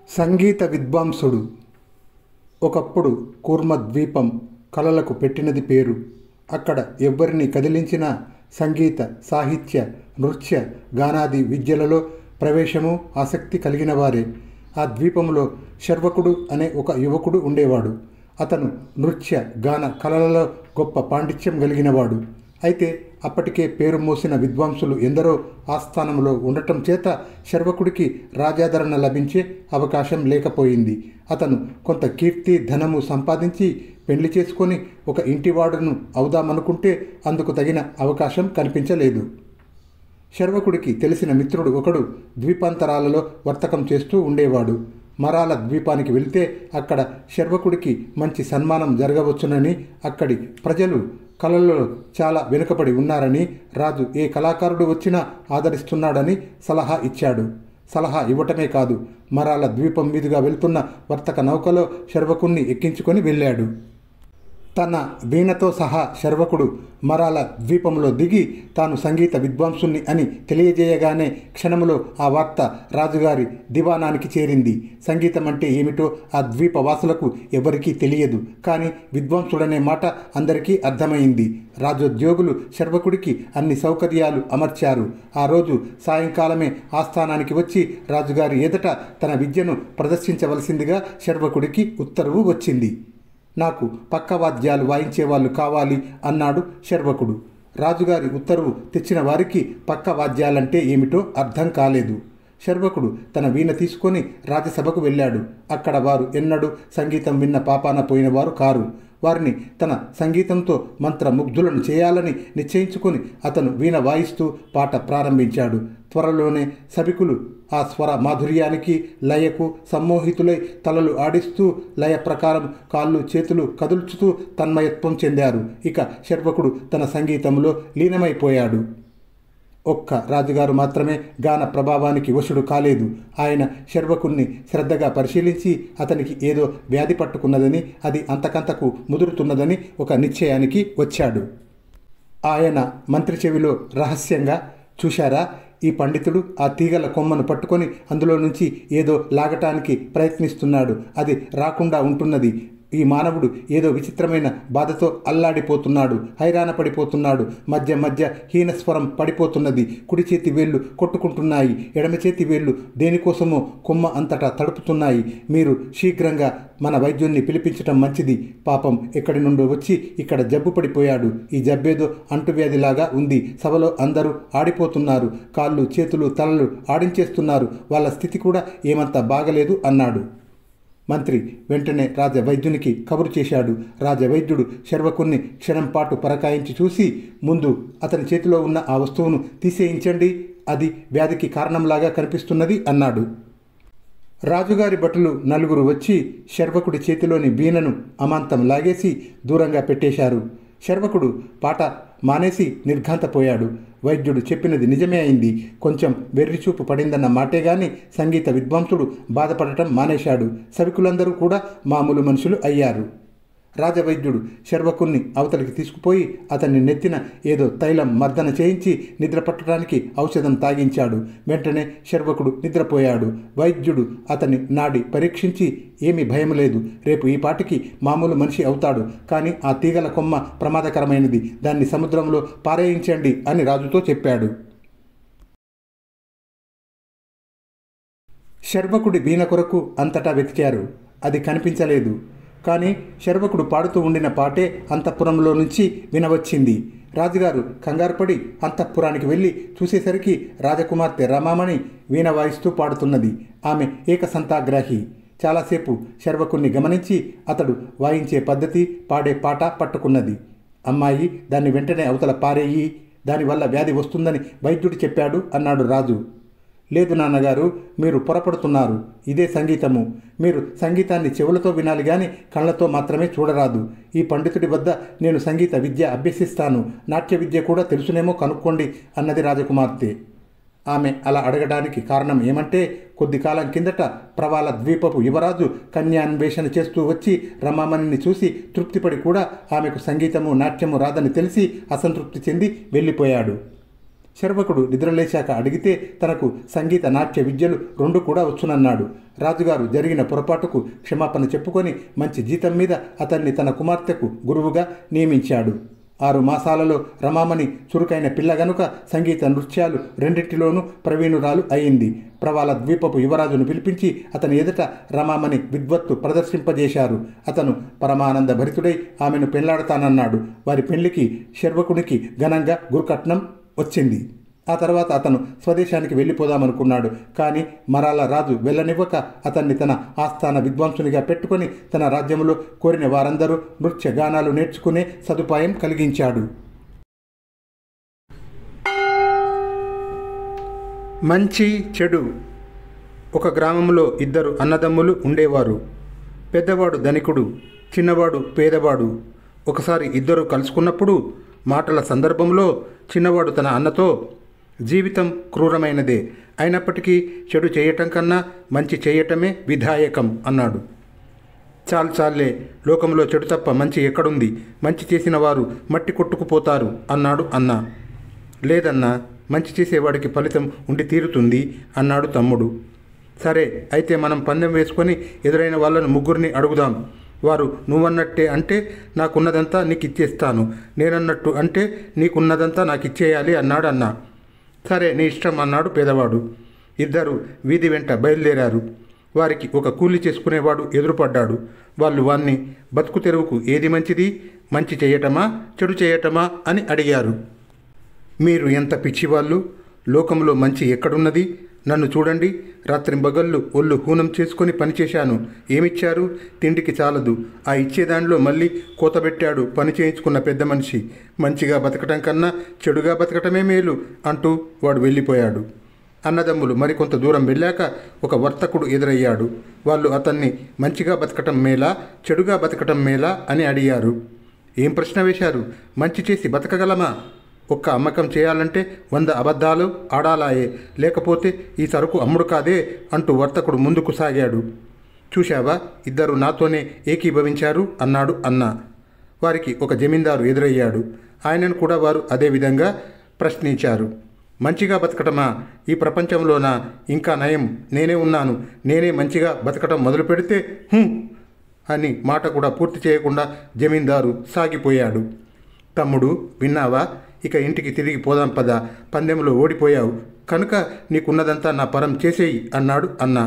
సంగీత విద్వాంసుడు. ఒకప్పుడు కూర్మ ద్వీపం కళలకు పెట్టినది పేరు. అక్కడ ఎవ్వరిని కదిలించిన సంగీత, సాహిత్య, నృత్య, గానాది విద్యలలో ప్రవేశము, ఆసక్తి కలిగిన వారే. ఆ ద్వీపంలో శర్వకుడు అనే ఒక యువకుడు ఉండేవాడు. అతను నృత్య, గాన కళలలో గొప్ప పాండిత్యం కలిగినవాడు. అయితే అప్పటికే పేరు మోసిన విద్వాంసులు ఎందరో ఆస్థానంలో ఉండటం చేత శర్వకుడికి రాజాదరణ లభించే అవకాశం లేకపోయింది. అతను కొంత కీర్తి ధనము సంపాదించి పెళ్లి చేసుకొని ఒక ఇంటివాడును అవుదామనుకుంటే అందుకు తగిన అవకాశం కనిపించలేదు. శర్వకుడికి తెలిసిన మిత్రుడు ఒకడు ద్వీపాంతరాలలో వర్తకం చేస్తూ ఉండేవాడు. మరాల ద్వీపానికి వెళ్తే అక్కడ శర్వకుడికి మంచి సన్మానం జరగవచ్చునని, అక్కడి ప్రజలు కళల్లో చాలా వెనుకబడి ఉన్నారని, రాజు ఏ కళాకారుడు వచ్చినా ఆదరిస్తున్నాడని సలహా ఇచ్చాడు. సలహా ఇవ్వటమే కాదు, మరాల ద్వీపం మీదుగా వెళ్తున్న వర్తక నౌకలో శర్వకుణ్ణి ఎక్కించుకొని వెళ్ళాడు. తన వీణతో సహా శర్వకుడు మరాల ద్వీపంలో దిగి తాను సంగీత విద్వాంసుని అని తెలియజేయగానే క్షణంలో ఆ వార్త రాజుగారి దివానానికి చేరింది. సంగీతం అంటే ఏమిటో ఆ ద్వీపవాసులకు ఎవరికీ తెలియదు. కానీ విద్వాంసుడనే మాట అందరికీ అర్థమైంది. రాజోద్యోగులు శర్వకుడికి అన్ని సౌకర్యాలు అమర్చారు. ఆ రోజు సాయంకాలమే ఆస్థానానికి వచ్చి రాజుగారి ఎదుట తన విద్యను ప్రదర్శించవలసిందిగా శర్వకుడికి ఉత్తర్వు వచ్చింది. నాకు పక్కవాద్యాలు వాయించేవాళ్ళు కావాలి అన్నాడు శర్వకుడు. రాజుగారి ఉత్తర్వు తెచ్చిన వారికి పక్కవాద్యాలంటే ఏమిటో అర్థం కాలేదు. శర్వకుడు తన వీణ తీసుకొని రాజసభకు వెళ్ళాడు. అక్కడ వారు ఎన్నడూ సంగీతం విన్న పాపాన పోయినవారు కారు. వారిని తన సంగీతంతో మంత్రముగ్ధులను చేయాలని నిశ్చయించుకొని అతను వీణ వాయిస్తూ పాట ప్రారంభించాడు. త్వరలోనే సభికులు ఆ స్వర మాధుర్యానికి లయకు సమ్మోహితులై తలలు ఆడిస్తూ లయ ప్రకారం కాళ్ళు చేతులు కదుల్చుతూ తన్మయత్వం చెందారు. ఇక శర్వకుడు తన సంగీతంలో లీనమైపోయాడు. ఒక్క రాజుగారు మాత్రమే గాన ప్రభావానికి వశుడు కాలేదు. ఆయన శర్వకుణ్ణి శ్రద్ధగా పరిశీలించి అతనికి ఏదో వ్యాధి పట్టుకున్నదని, అది అంతకంతకు ముదురుతున్నదని ఒక నిశ్చయానికి వచ్చాడు. ఆయన మంత్రి చెవిలో రహస్యంగా, చూశారా, ఈ పండితుడు ఆ తీగల కొమ్మను పట్టుకొని అందులో నుంచి ఏదో లాగటానికి ప్రయత్నిస్తున్నాడు. అది రాకుండా ఉంటున్నది. ఈ మానవుడు ఏదో విచిత్రమైన బాధతో అల్లాడిపోతున్నాడు, హైరాణ పడిపోతున్నాడు. మధ్య మధ్య హీనస్వరం పడిపోతున్నది. కుడి చేతి వేళ్ళు కొట్టుకుంటున్నాయి, ఎడమ చేతి వేళ్ళు దేనికోసమో కొమ్మ అంతటా తడుపుతున్నాయి. మీరు శీఘ్రంగా మన వైద్యుణ్ణి పిలిపించటం మంచిది. పాపం ఎక్కడి నుండో వచ్చి ఇక్కడ జబ్బు పడిపోయాడు. ఈ జబ్బేదో అంటువ్యాధిలాగా ఉంది. సభలో అందరూ ఆడిపోతున్నారు, కాళ్ళు చేతులు తలలు ఆడించేస్తున్నారు. వాళ్ళ స్థితి కూడా ఏమంత బాగలేదు అన్నాడు. మంత్రి వెంటనే రాజవైద్యునికి కబురు చేశాడు. రాజవైద్యుడు శర్వకుణ్ణి క్షణం పాటు పరకాయించి చూసి, ముందు అతని చేతిలో ఉన్న ఆ వస్తువును తీసేయించండి, అది వ్యాధికి కారణంలాగా కనిపిస్తున్నది అన్నాడు. రాజుగారి భటులు నలుగురు వచ్చి శర్వకుడి చేతిలోని వీణను అమాంతం లాగేసి దూరంగా పెట్టేశారు. శర్వకుడు పాట మానేసి నిర్ఘాంతపోయాడు. వైద్యుడు చెప్పినది నిజమే అయింది. కొంచెం వెర్రిచూపు పడిందన్న మాటే గాని సంగీత విద్వాంసుడు బాధపడటం మానేశాడు. సభికులందరూ కూడా మామూలు మనుషులు అయ్యారు. రాజవైద్యుడు శర్వకుణ్ణి అవతలికి తీసుకుపోయి అతన్ని నెత్తిన ఏదో తైలం మర్దన చేయించి నిద్రపట్టడానికి ఔషధం తాగించాడు. వెంటనే శర్వకుడు నిద్రపోయాడు. వైద్యుడు అతన్ని నాడి పరీక్షించి, ఏమీ భయం లేదు, రేపు ఈ పాటికి మామూలు మనిషి అవుతాడు, కానీ ఆ తీగల కొమ్మ ప్రమాదకరమైనది, దాన్ని సముద్రంలో పారేయించండి అని రాజుతో చెప్పాడు. శర్వకుడి వీణ కొరకు అంతటా వెతికారు. అది కనిపించలేదు. కానీ శర్వకుడు పాడుతూ ఉండిన పాటే అంతఃపురంలో నుంచి వినవచ్చింది. రాజుగారు కంగారుపడి అంతఃపురానికి వెళ్ళి చూసేసరికి రాజకుమార్తె రమామణి వీణ వాయిస్తూ పాడుతున్నది. ఆమె ఏకసంతాగ్రాహి. చాలాసేపు శర్వకుణ్ణి గమనించి అతడు వాయించే పద్ధతి, పాడే పాట పట్టుకున్నది. అమ్మాయి, దాన్ని వెంటనే అవతల పారేయి, దానివల్ల వ్యాధి వస్తుందని వైద్యుడు చెప్పాడు అన్నాడు రాజు. లేదు నాన్నగారు, మీరు పొరపడుతున్నారు. ఇదే సంగీతము. మీరు సంగీతాన్ని చెవులతో వినాలి గాని కళ్ళతో మాత్రమే చూడరాదు. ఈ పండితుడి వద్ద నేను సంగీత విద్య అభ్యసిస్తాను, నాట్య విద్య కూడా తెలుసునేమో కనుక్కోండి అన్నది రాజకుమార్తె. ఆమె అలా అడగడానికి కారణం ఏమంటే, కొద్ది కాలం కిందట ప్రవాల ద్వీపపు యువరాజు కన్యాన్వేషణ చేస్తూ వచ్చి రమామణిని చూసి తృప్తిపడి కూడా ఆమెకు సంగీతము నాట్యము రాదని తెలిసి అసంతృప్తి చెంది వెళ్ళిపోయాడు. శర్వకుడు నిద్రలేశాక అడిగితే తనకు సంగీత నాట్య విద్యలు రెండు కూడా వచ్చునన్నాడు. రాజుగారు జరిగిన పొరపాటుకు క్షమాపణ చెప్పుకొని మంచి జీతం మీద అతన్ని తన కుమార్తెకు గురువుగా నియమించాడు. 6 మాసాలలో రమామణి చురుకైన పిల్ల గనుక సంగీత నృత్యాలు రెండింటిలోనూ ప్రవీణురాలు అయింది. ప్రవాల ద్వీపపు యువరాజును పిలిపించి అతని ఎదుట రమామణి విద్వత్తు ప్రదర్శింపజేశారు. అతను పరమానంద భరితుడై ఆమెను పెళ్లాడతానన్నాడు. వారి పెళ్లికి శర్వకునికి ఘనంగా గురుకట్నం వచ్చింది. ఆ తర్వాత అతను స్వదేశానికి వెళ్ళిపోదామనుకున్నాడు. కానీ మరాల రాజు వెళ్ళనివ్వక అతన్ని తన ఆస్థాన విద్వాంసునిగా పెట్టుకొని తన రాజ్యంలో కోరిన వారందరూ నృత్య గానాలు నేర్చుకునే సదుపాయం కలిగించాడు. మంచి చెడు. ఒక గ్రామంలో 2 అన్నదమ్ములు ఉండేవారు. పెద్దవాడు ధనికుడు, చిన్నవాడు పేదవాడు. ఒకసారి ఇద్దరు కలుసుకున్నప్పుడు మాటల సందర్భంలో చిన్నవాడు తన అన్నతో, జీవితం క్రూరమైనదే, అయినప్పటికీ చెడు చేయటం కన్నా మంచి చేయటమే విధాయకం అన్నాడు. చాలే, లోకంలో చెడు తప్ప మంచి ఎక్కడుంది? మంచి చేసిన వారు మట్టి కొట్టుకుపోతారు అన్నాడు అన్న. లేదన్నా, మంచి చేసేవాడికి ఫలితం ఉండి తీరుతుంది అన్నాడు తమ్ముడు. సరే, అయితే మనం పందెం వేసుకొని ఎదురైన వాళ్ళను 3 అడుగుదాం. వారు నువ్వన్నట్టే అంటే నాకున్నదంతా నీకు ఇచ్చేస్తాను, నేనన్నట్టు అంటే నీకున్నదంతా నాకు ఇచ్చేయాలి అన్నాడు అన్న. సరే, నీ ఇష్టం అన్నాడు పేదవాడు. ఇద్దరు వీధి వెంట బయలుదేరారు. వారికి ఒక కూలి చేసుకునేవాడు ఎదురుపడ్డాడు. వాళ్ళు వాణ్ణి బతుకు తెరువుకు ఏది మంచిది, మంచి చేయటమా చెడు చేయటమా అని అడిగారు. మీరు ఎంత పిచ్చివాళ్ళు, లోకంలో మంచి ఎక్కడున్నది? నన్ను చూడండి, రాత్రింబగళ్ళు ఒళ్ళు హూనం చేసుకొని పనిచేశాను. ఏమిచ్చారు? తిండికి చాలదు. ఆ ఇచ్చేదానిలో మళ్ళీ కోతబెట్టాడు పని చేయించుకున్న పెద్ద మనిషి. మంచిగా బతకటం కన్నా చెడుగా బతకటమే మేలు అంటూ వాడు వెళ్ళిపోయాడు. అన్నదమ్ములు మరికొంత దూరం వెళ్ళాక ఒక వర్తకుడు ఎదురయ్యాడు. వాళ్ళు అతన్ని మంచిగా బతకటం మేలా, చెడుగా బతకటం మేలా అని అడిగారు. ఏం ప్రశ్న వేశారు? మంచి చేసి బతకగలమా? ఒక్క అమ్మకం చేయాలంటే 100 అబద్ధాలు ఆడాలాయే, లేకపోతే ఈ సరుకు అమ్ముడు కాదే అంటూ వర్తకుడు ముందుకు సాగాడు. చూశావా, ఇద్దరు నాతోనే ఏకీభవించారు అన్నాడు అన్న. వారికి ఒక జమీందారు ఎదురయ్యాడు. ఆయనను కూడా వారు అదే విధంగా ప్రశ్నించారు. మంచిగా బతకటమా? ఈ ప్రపంచంలోనా? ఇంకా నయం, నేనే ఉన్నాను. నేనే మంచిగా బతకటం మొదలు పెడితే అని మాట కూడా పూర్తి చేయకుండా జమీందారు సాగిపోయాడు. తమ్ముడు, విన్నావా? ఇక ఇంటికి తిరిగి పోదాం పద. పందెంలో ఓడిపోయావు కనుక నీకున్నదంతా నా పరం చేసేయి అన్నాడు అన్న.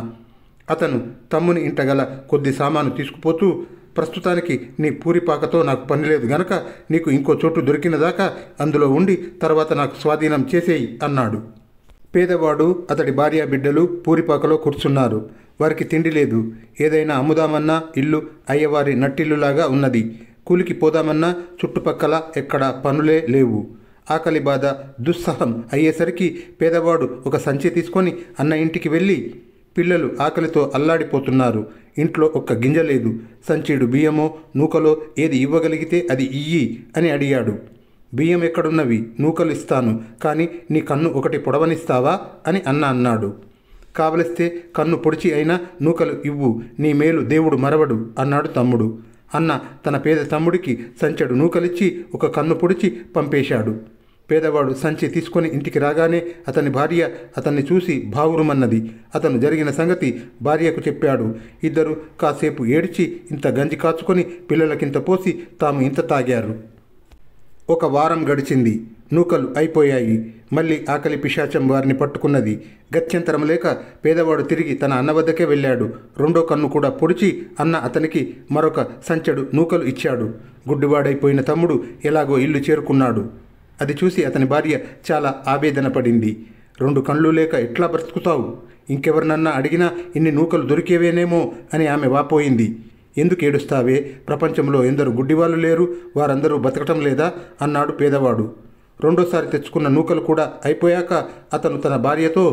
అతను తమ్ముని ఇంట గల కొద్ది సామాను తీసుకుపోతూ, ప్రస్తుతానికి నీ పూరిపాకతో నాకు పని లేదు గనక నీకు ఇంకో చోటు దొరికిన దాకా అందులో ఉండి తర్వాత నాకు స్వాధీనం చేసేయి అన్నాడు. పేదవాడు, అతడి భార్య బిడ్డలు పూరిపాకలో కూర్చున్నారు. వారికి తిండి లేదు. ఏదైనా అమ్ముదామన్నా ఇల్లు అయ్యవారి నట్టిల్లులాగా ఉన్నది. కూలికి పోదామన్నా చుట్టుపక్కల ఎక్కడా పనులే లేవు. ఆకలి బాధ దుస్సహం అయ్యేసరికి పేదవాడు ఒక సంచి తీసుకొని అన్న ఇంటికి వెళ్ళి, పిల్లలు ఆకలితో అల్లాడిపోతున్నారు, ఇంట్లో ఒక్క గింజ లేదు, సంచీడు బియ్యమో నూకలో ఏది ఇవ్వగలిగితే అది ఇయ్యి అని అడిగాడు. బియ్యం ఎక్కడున్నవి? నూకలు ఇస్తాను, కానీ నీ కన్ను ఒకటి పొడవనిస్తావా అని అన్న అన్నాడు. కావలిస్తే కన్ను పొడిచి అయినా నూకలు ఇవ్వు, నీ మేలు దేవుడు మరవడు అన్నాడు తమ్ముడు. అన్న తన పేద తమ్ముడికి సంచెడు నూకలిచ్చి ఒక కన్ను పొడిచి పంపేశాడు. పేదవాడు సంచి తీసుకొని ఇంటికి రాగానే అతని భార్య అతన్ని చూసి బావురుమన్నది. అతను జరిగిన సంగతి భార్యకు చెప్పాడు. ఇద్దరు కాసేపు ఏడ్చి ఇంత గంజి కాచుకొని పిల్లలకింత పోసి తాము ఇంత తాగారు. ఒక వారం గడిచింది. నూకలు అయిపోయాయి. మళ్ళీ ఆకలి పిశాచం వారిని పట్టుకున్నది. గత్యంతరం లేక పేదవాడు తిరిగి తన అన్న వద్దకే వెళ్ళాడు. రెండో కన్ను కూడా పొడిచి అన్న అతనికి మరొక సంచెడు నూకలు ఇచ్చాడు. గుడ్డివాడైపోయిన తమ్ముడు ఎలాగో ఇల్లు చేరుకున్నాడు. అది చూసి అతని భార్య చాలా ఆవేదన పడింది. 2 కళ్ళు లేక ఎట్లా బ్రతుకుతావు? ఇంకెవరినన్నా అడిగినా ఇన్ని నూకలు దొరికేవేనేమో అని ఆమె వాపోయింది. ఎందుకు ఏడుస్తావే? ప్రపంచంలో ఎందరు గుడ్డివాళ్ళు లేరు, వారందరూ బతకటం లేదా అన్నాడు పేదవాడు. రెండోసారి తెచ్చుకున్న నూకలు కూడా అయిపోయాక అతను తన భార్యతో,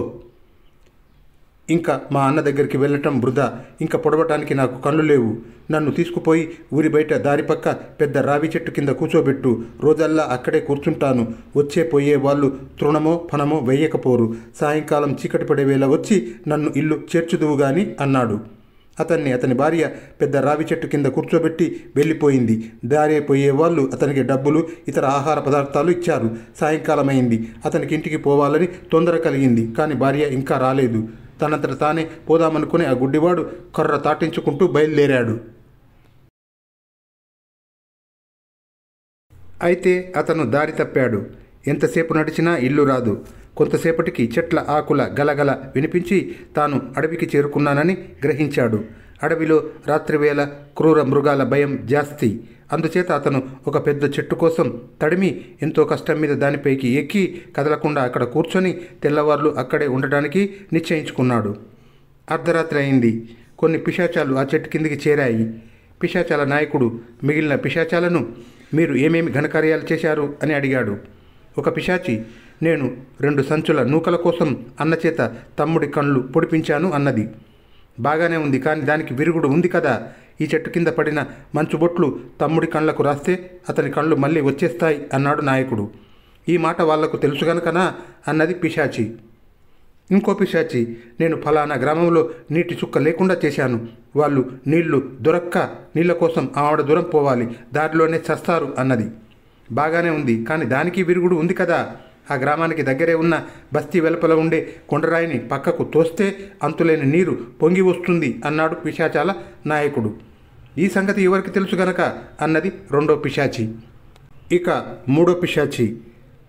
ఇంకా మా అన్న దగ్గరికి వెళ్ళటం వృధా, ఇంకా పొడవటానికి నాకు కళ్ళు లేవు, నన్ను తీసుకుపోయి ఊరి బయట దారి పక్క పెద్ద రావి చెట్టు కింద కూర్చోబెట్టు, రోజల్లా అక్కడే కూర్చుంటాను, వచ్చే పోయే వాళ్ళు తృణమో ఫనమో వెయ్యకపోరు, సాయంకాలం చీకటి పడే వేళ వచ్చి నన్ను ఇల్లు చేర్చుదువు గాని అన్నాడు. అతని భార్య పెద్ద రావి చెట్టు కింద కూర్చోబెట్టి వెళ్ళిపోయింది. దారే పోయే వాళ్ళు అతనికి డబ్బులు ఇతర ఆహార పదార్థాలు ఇచ్చారు. సాయంకాలమైంది. అతనికి ఇంటికి పోవాలని తొందర కలిగింది. కానీ భార్య ఇంకా రాలేదు. తనంతట తానే పోదామనుకుని ఆ గుడ్డివాడు కర్ర తాటించుకుంటూ బయలుదేరాడు. అయితే అతను దారి తప్పాడు. ఎంతసేపు నడిచినా ఇల్లు రాదు. కొంతసేపటికి చెట్ల ఆకుల గలగల వినిపించి తాను అడవికి చేరుకున్నానని గ్రహించాడు. అడవిలో రాత్రివేళ క్రూర మృగాల భయం జాస్తి. అందుచేత అతను ఒక పెద్ద చెట్టు కోసం తడిమి ఎంతో కష్టం మీద దానిపైకి ఎక్కి కదలకుండా అక్కడ కూర్చొని తెల్లవార్లు అక్కడే ఉండటానికి నిశ్చయించుకున్నాడు. అర్ధరాత్రి అయింది. కొన్ని పిశాచాలు ఆ చెట్టు కిందికి చేరాయి. పిశాచాల నాయకుడు మిగిలిన పిశాచాలను, మీరు ఏమేమి ఘనకార్యాలు చేశారు అని అడిగాడు. ఒక పిశాచి, నేను 2 సంచుల నూకల కోసం అన్నచేత తమ్ముడి కళ్ళు పొడిపించాను అన్నది. బాగానే ఉంది, కానీ దానికి విరుగుడు ఉంది కదా. ఈ చెట్టు కింద పడిన మంచు బొట్లు తమ్ముడి కళ్ళకు రాస్తే అతని కళ్ళు మళ్ళీ వచ్చేస్తాయి అన్నాడు నాయకుడు. ఈ మాట వాళ్లకు తెలుసు గనకనా అన్నది పిశాచి. ఇంకో పిశాచి, నేను ఫలానా గ్రామంలో నీటి చుక్క లేకుండా చేశాను. వాళ్ళు నీళ్లు దొరక్క నీళ్ల కోసం ఆవిడ దూరం పోవాలి, దారిలోనే చస్తారు అన్నది. బాగానే ఉంది, కానీ దానికి విరుగుడు ఉంది కదా. ఆ గ్రామానికి దగ్గరే ఉన్న బస్తీ వెలుపల ఉండే కొండరాయిని పక్కకు తోస్తే అంతులేని నీరు పొంగి వస్తుంది అన్నాడు పిశాచాల నాయకుడు. ఈ సంగతి ఎవరికి తెలుసు గనక అన్నది రెండో పిశాచి. ఇక మూడో పిశాచి,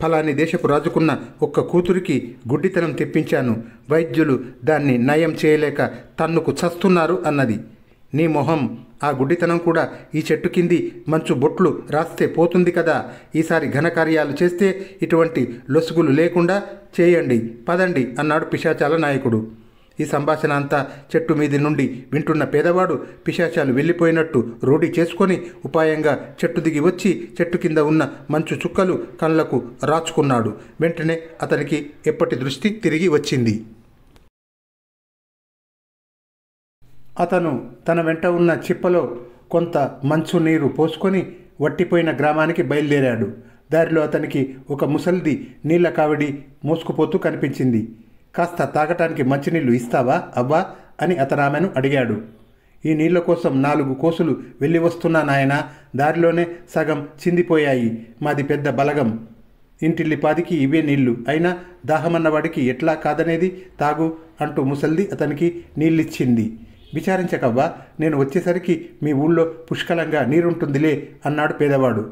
ఫలాని దేశపు రాజుకున్న ఒక్క కూతురికి గుడ్డితనం తెప్పించాను, వైద్యులు దాన్ని నయం చేయలేక తన్నుకు చస్తున్నారు అన్నది. నీ మొహం, ఆ గుడ్డితనం కూడా ఈ చెట్టు కింది మంచు బొట్లు రాస్తే పోతుంది కదా. ఈసారి ఘనకార్యాలు చేస్తే ఇటువంటి లొసుగులు లేకుండా చేయండి, పదండి అన్నాడు పిశాచాల నాయకుడు. ఈ సంభాషణ అంతా చెట్టు మీది నుండి వింటున్న పేదవాడు పిశాచాలు వెళ్ళిపోయినట్టు రూఢి చేసుకొని ఉపాయంగా చెట్టు దిగి వచ్చి చెట్టు కింద ఉన్న మంచు చుక్కలు కళ్ళకు రాచుకున్నాడు. వెంటనే అతనికి ఎప్పటి దృష్టి తిరిగి వచ్చింది. అతను తన వెంట ఉన్న చిప్పలో కొంత మంచు నీరు పోసుకొని వట్టిపోయిన గ్రామానికి బయలుదేరాడు. దారిలో అతనికి ఒక ముసల్ది నీళ్ల కావిడి మోసుకుపోతూ కనిపించింది. కాస్త తాగటానికి మంచినీళ్లు ఇస్తావా అవ్వా అని అతను ఆమెను అడిగాడు. ఈ నీళ్ల కోసం 4 కోసులు వెళ్ళి వస్తున్నా నాయనా, దారిలోనే సగం చిందిపోయాయి. మాది పెద్ద బలగం, ఇంటిల్లిపాదికి ఇవే నీళ్లు, అయినా దాహమన్నవాడికి ఎట్లా కాదనేది, తాగు అంటూ ముసల్ది అతనికి నీళ్ళిచ్చింది. విచారించకవ్వా, నేను వచ్చేసరికి మీ ఊళ్ళో పుష్కలంగా నీరుంటుందిలే అన్నాడు పేదవాడు.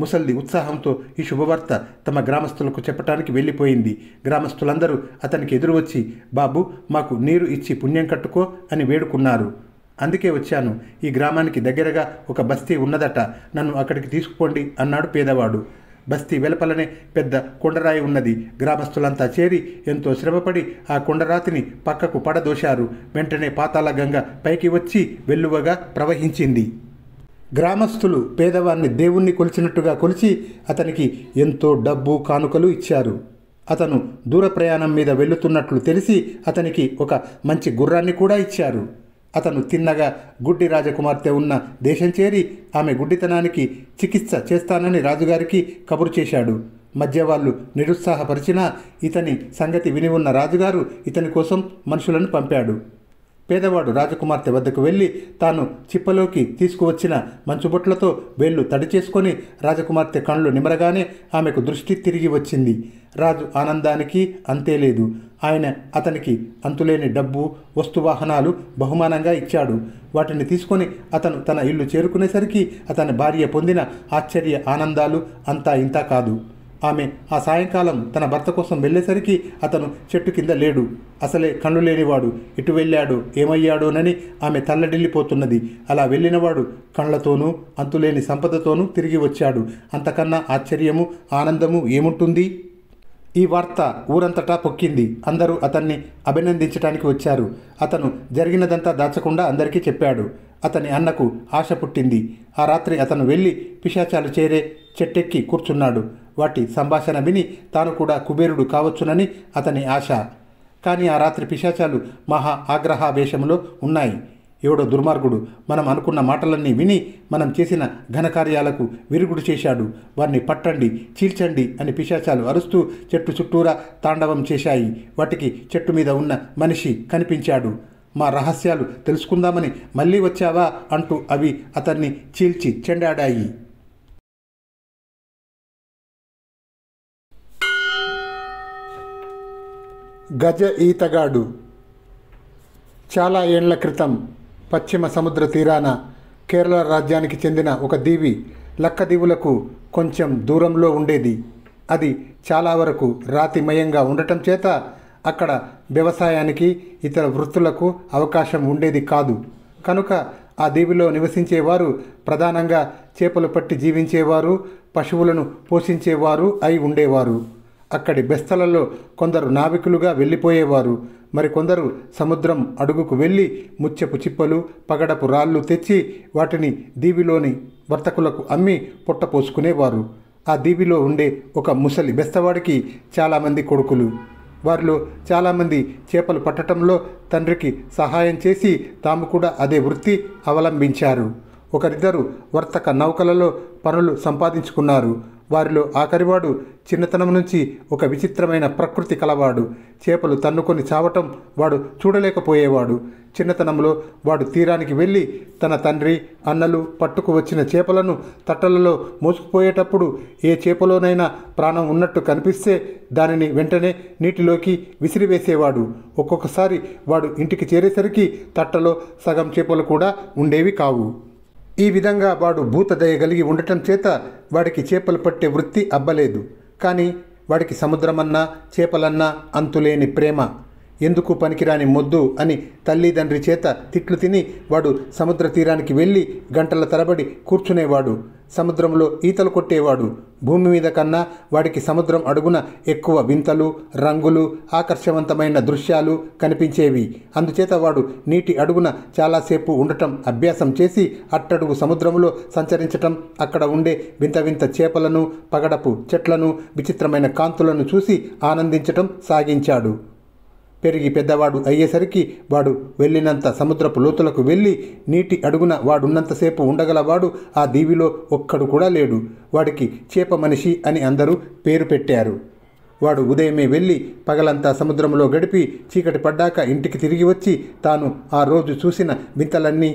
ముసల్ది ఉత్సాహంతో ఈ శుభవార్త తమ గ్రామస్తులకు చెప్పటానికి వెళ్ళిపోయింది. గ్రామస్తులందరూ అతనికి ఎదురు వచ్చి, బాబు మాకు నీరు ఇచ్చి పుణ్యం కట్టుకో అని వేడుకున్నారు. అందుకే వచ్చాను. ఈ గ్రామానికి దగ్గరగా ఒక బస్తీ ఉన్నదట, నన్ను అక్కడికి తీసుకుపోండి అన్నాడు పేదవాడు. బస్తీ వెలుపలనే పెద్ద కొండరాయి ఉన్నది. గ్రామస్తులంతా చేరి ఎంతో శ్రమపడి ఆ కొండరాతిని పక్కకు పడదోశారు. వెంటనే పాతాళ గంగ పైకి వచ్చి వెల్లువగా ప్రవహించింది. గ్రామస్తులు పేదవాన్ని దేవుణ్ణి కొలిచినట్టుగా కొలిచి అతనికి ఎంతో డబ్బు కానుకలు ఇచ్చారు. అతను దూర ప్రయాణం మీద వెళుతున్నట్లు తెలిసి అతనికి ఒక మంచి గుర్రాన్ని కూడా ఇచ్చారు. అతను తిన్నగా గుడ్డి రాజకుమార్తె ఉన్న దేశం చేరి ఆమె గుడ్డితనానికి చికిత్స చేస్తానని రాజుగారికి కబురు చేశాడు. మధ్య వాళ్ళు నిరుత్సాహపరిచినా ఇతని సంగతి విని ఉన్న రాజుగారు ఇతని కోసం మనుషులను పంపాడు. పేదవాడు రాజకుమార్తె వద్దకు వెళ్ళి తాను చిప్పలోకి తీసుకువచ్చిన మంచుబొట్లతో వేళ్లు తడి చేసుకొని రాజకుమార్తె కళ్ళు నిమరగానే ఆమెకు దృష్టి తిరిగి వచ్చింది. రాజు ఆనందానికి అంతే లేదు. ఆయన అతనికి అంతులేని డబ్బు, వస్తువాహనాలు బహుమానంగా ఇచ్చాడు. వాటిని తీసుకొని అతను తన ఇల్లు చేరుకునేసరికి అతని భార్య పొందిన ఆశ్చర్య ఆనందాలు అంతా ఇంతా కాదు. ఆమె ఆ సాయంకాలం తన భర్త కోసం వెళ్ళేసరికి అతను చెట్టు కింద లేడు. అసలే కళ్ళు లేనివాడు ఎటు వెళ్ళాడో ఏమయ్యాడోనని ఆమె తల్లడిల్లిపోతున్నది. అలా వెళ్ళినవాడు కళ్ళతోనూ అంతులేని సంపదతోనూ తిరిగి వచ్చాడు. అంతకన్నా ఆశ్చర్యము ఆనందము ఏముంటుంది? ఈ వార్త ఊరంతటా పొక్కింది. అందరూ అతన్ని అభినందించడానికి వచ్చారు. అతను జరిగినదంతా దాచకుండా అందరికీ చెప్పాడు. అతని అన్నకు ఆశ పుట్టింది. ఆ రాత్రి అతను వెళ్ళి పిశాచాలు చేరే చెట్టెక్కి కూర్చున్నాడు. వాటి సంభాషణ విని తాను కూడా కుబేరుడు కావచ్చునని అతని ఆశ. కానీ ఆ రాత్రి పిశాచాలు మహా ఆగ్రహావేశంలో ఉన్నాయి. ఎవడో దుర్మార్గుడు మనం అనుకున్న మాటలన్నీ విని మనం చేసిన ఘనకార్యాలకు విరుగుడు చేశాడు. వారిని పట్టండి, చీల్చండి అని పిశాచాలు అరుస్తూ చెట్టు చుట్టూరా తాండవం చేశాయి. వాటికి చెట్టు మీద ఉన్న మనిషి కనిపించాడు. మా రహస్యాలు తెలుసుకుందామని మళ్ళీ వచ్చావా అంటూ అవి అతన్ని చీల్చి చెండాడాయి. గజ ఈతగాడు. చాలా ఏండ్ల క్రితం పశ్చిమ సముద్ర తీరాన కేరళ రాజ్యానికి చెందిన ఒక దీవి లక్కదీవులకు కొంచెం దూరంలో ఉండేది. అది చాలా వరకు రాతిమయంగా ఉండటం చేత అక్కడ వ్యవసాయానికి ఇతర వృత్తులకు అవకాశం ఉండేది కాదు. కనుక ఆ దీవిలో నివసించేవారు ప్రధానంగా చేపలు పట్టి జీవించేవారు, పశువులను పోషించేవారు అయి ఉండేవారు. అక్కడి బెస్తలలో కొందరు నావికులుగా వెళ్ళిపోయేవారు. మరికొందరు సముద్రం అడుగుకు వెళ్ళి ముత్యపు చిప్పలు, పగడపు రాళ్ళు తెచ్చి వాటిని దీవిలోని వర్తకులకు అమ్మి పొట్టపోసుకునేవారు. ఆ దీవిలో ఉండే ఒక ముసలి బెస్తవాడికి చాలామంది కొడుకులు. వారిలో చాలామంది చేపలు పట్టడంలో తండ్రికి సహాయం చేసి తాము కూడా అదే వృత్తి అవలంబించారు. ఒకరిద్దరు వర్తక నౌకలలో పనులు సంపాదించుకున్నారు. వారిలో ఆఖరివాడు చిన్నతనం నుంచి ఒక విచిత్రమైన ప్రకృతి కలవాడు. చేపలు తన్నుకొని చావటం వాడు చూడలేకపోయేవాడు. చిన్నతనంలో వాడు తీరానికి వెళ్ళి తన తండ్రి, అన్నలు పట్టుకు వచ్చిన చేపలను తట్టలలో మోసుకుపోయేటప్పుడు ఏ చేపలోనైనా ప్రాణం ఉన్నట్టు కనిపిస్తే దానిని వెంటనే నీటిలోకి విసిరివేసేవాడు. ఒక్కొక్కసారి వాడు ఇంటికి చేరేసరికి తట్టలో సగం చేపలు కూడా ఉండేవి కావు. ఈ విధంగా వాడు భూతదయ కలిగి ఉండటం చేత వాడికి చేపలు పట్టే వృత్తి అబ్బలేదు. కానీ వాడికి సముద్రమన్నా చేపలన్నా అంతులేని ప్రేమ. ఎందుకు పనికిరాని మొద్దు అని తల్లిదండ్రి చేత తిట్లు తిని వాడు సముద్ర తీరానికి వెళ్ళి గంటల తరబడి కూర్చునేవాడు. సముద్రంలో ఈతలు కొట్టేవాడు. భూమి మీద కన్నా వాడికి సముద్రం అడుగున ఎక్కువ వింతలు, రంగులు, ఆకర్షవంతమైన దృశ్యాలు కనిపించేవి. అందుచేత వాడు నీటి అడుగున చాలాసేపు ఉండటం అభ్యాసం చేసి అట్టడుగు సముద్రంలో సంచరించటం, అక్కడ ఉండే వింత వింత చేపలను, పగడపు చెట్లను, విచిత్రమైన కాంతులను చూసి ఆనందించటం సాగించాడు. పెరిగి పెద్దవాడు అయ్యేసరికి వాడు వెళ్ళినంత సముద్రపు లోతులకు వెళ్ళి నీటి అడుగున వాడున్నంతసేపు ఉండగలవాడు ఆ దీవిలో ఒక్కడు కూడా లేడు. వాడికి చేప మనిషి అని అందరూ పేరు పెట్టారు. వాడు ఉదయమే వెళ్ళి పగలంతా సముద్రంలో గడిపి చీకటి పడ్డాక ఇంటికి తిరిగి వచ్చి తాను ఆ రోజు చూసిన వింతలన్నీ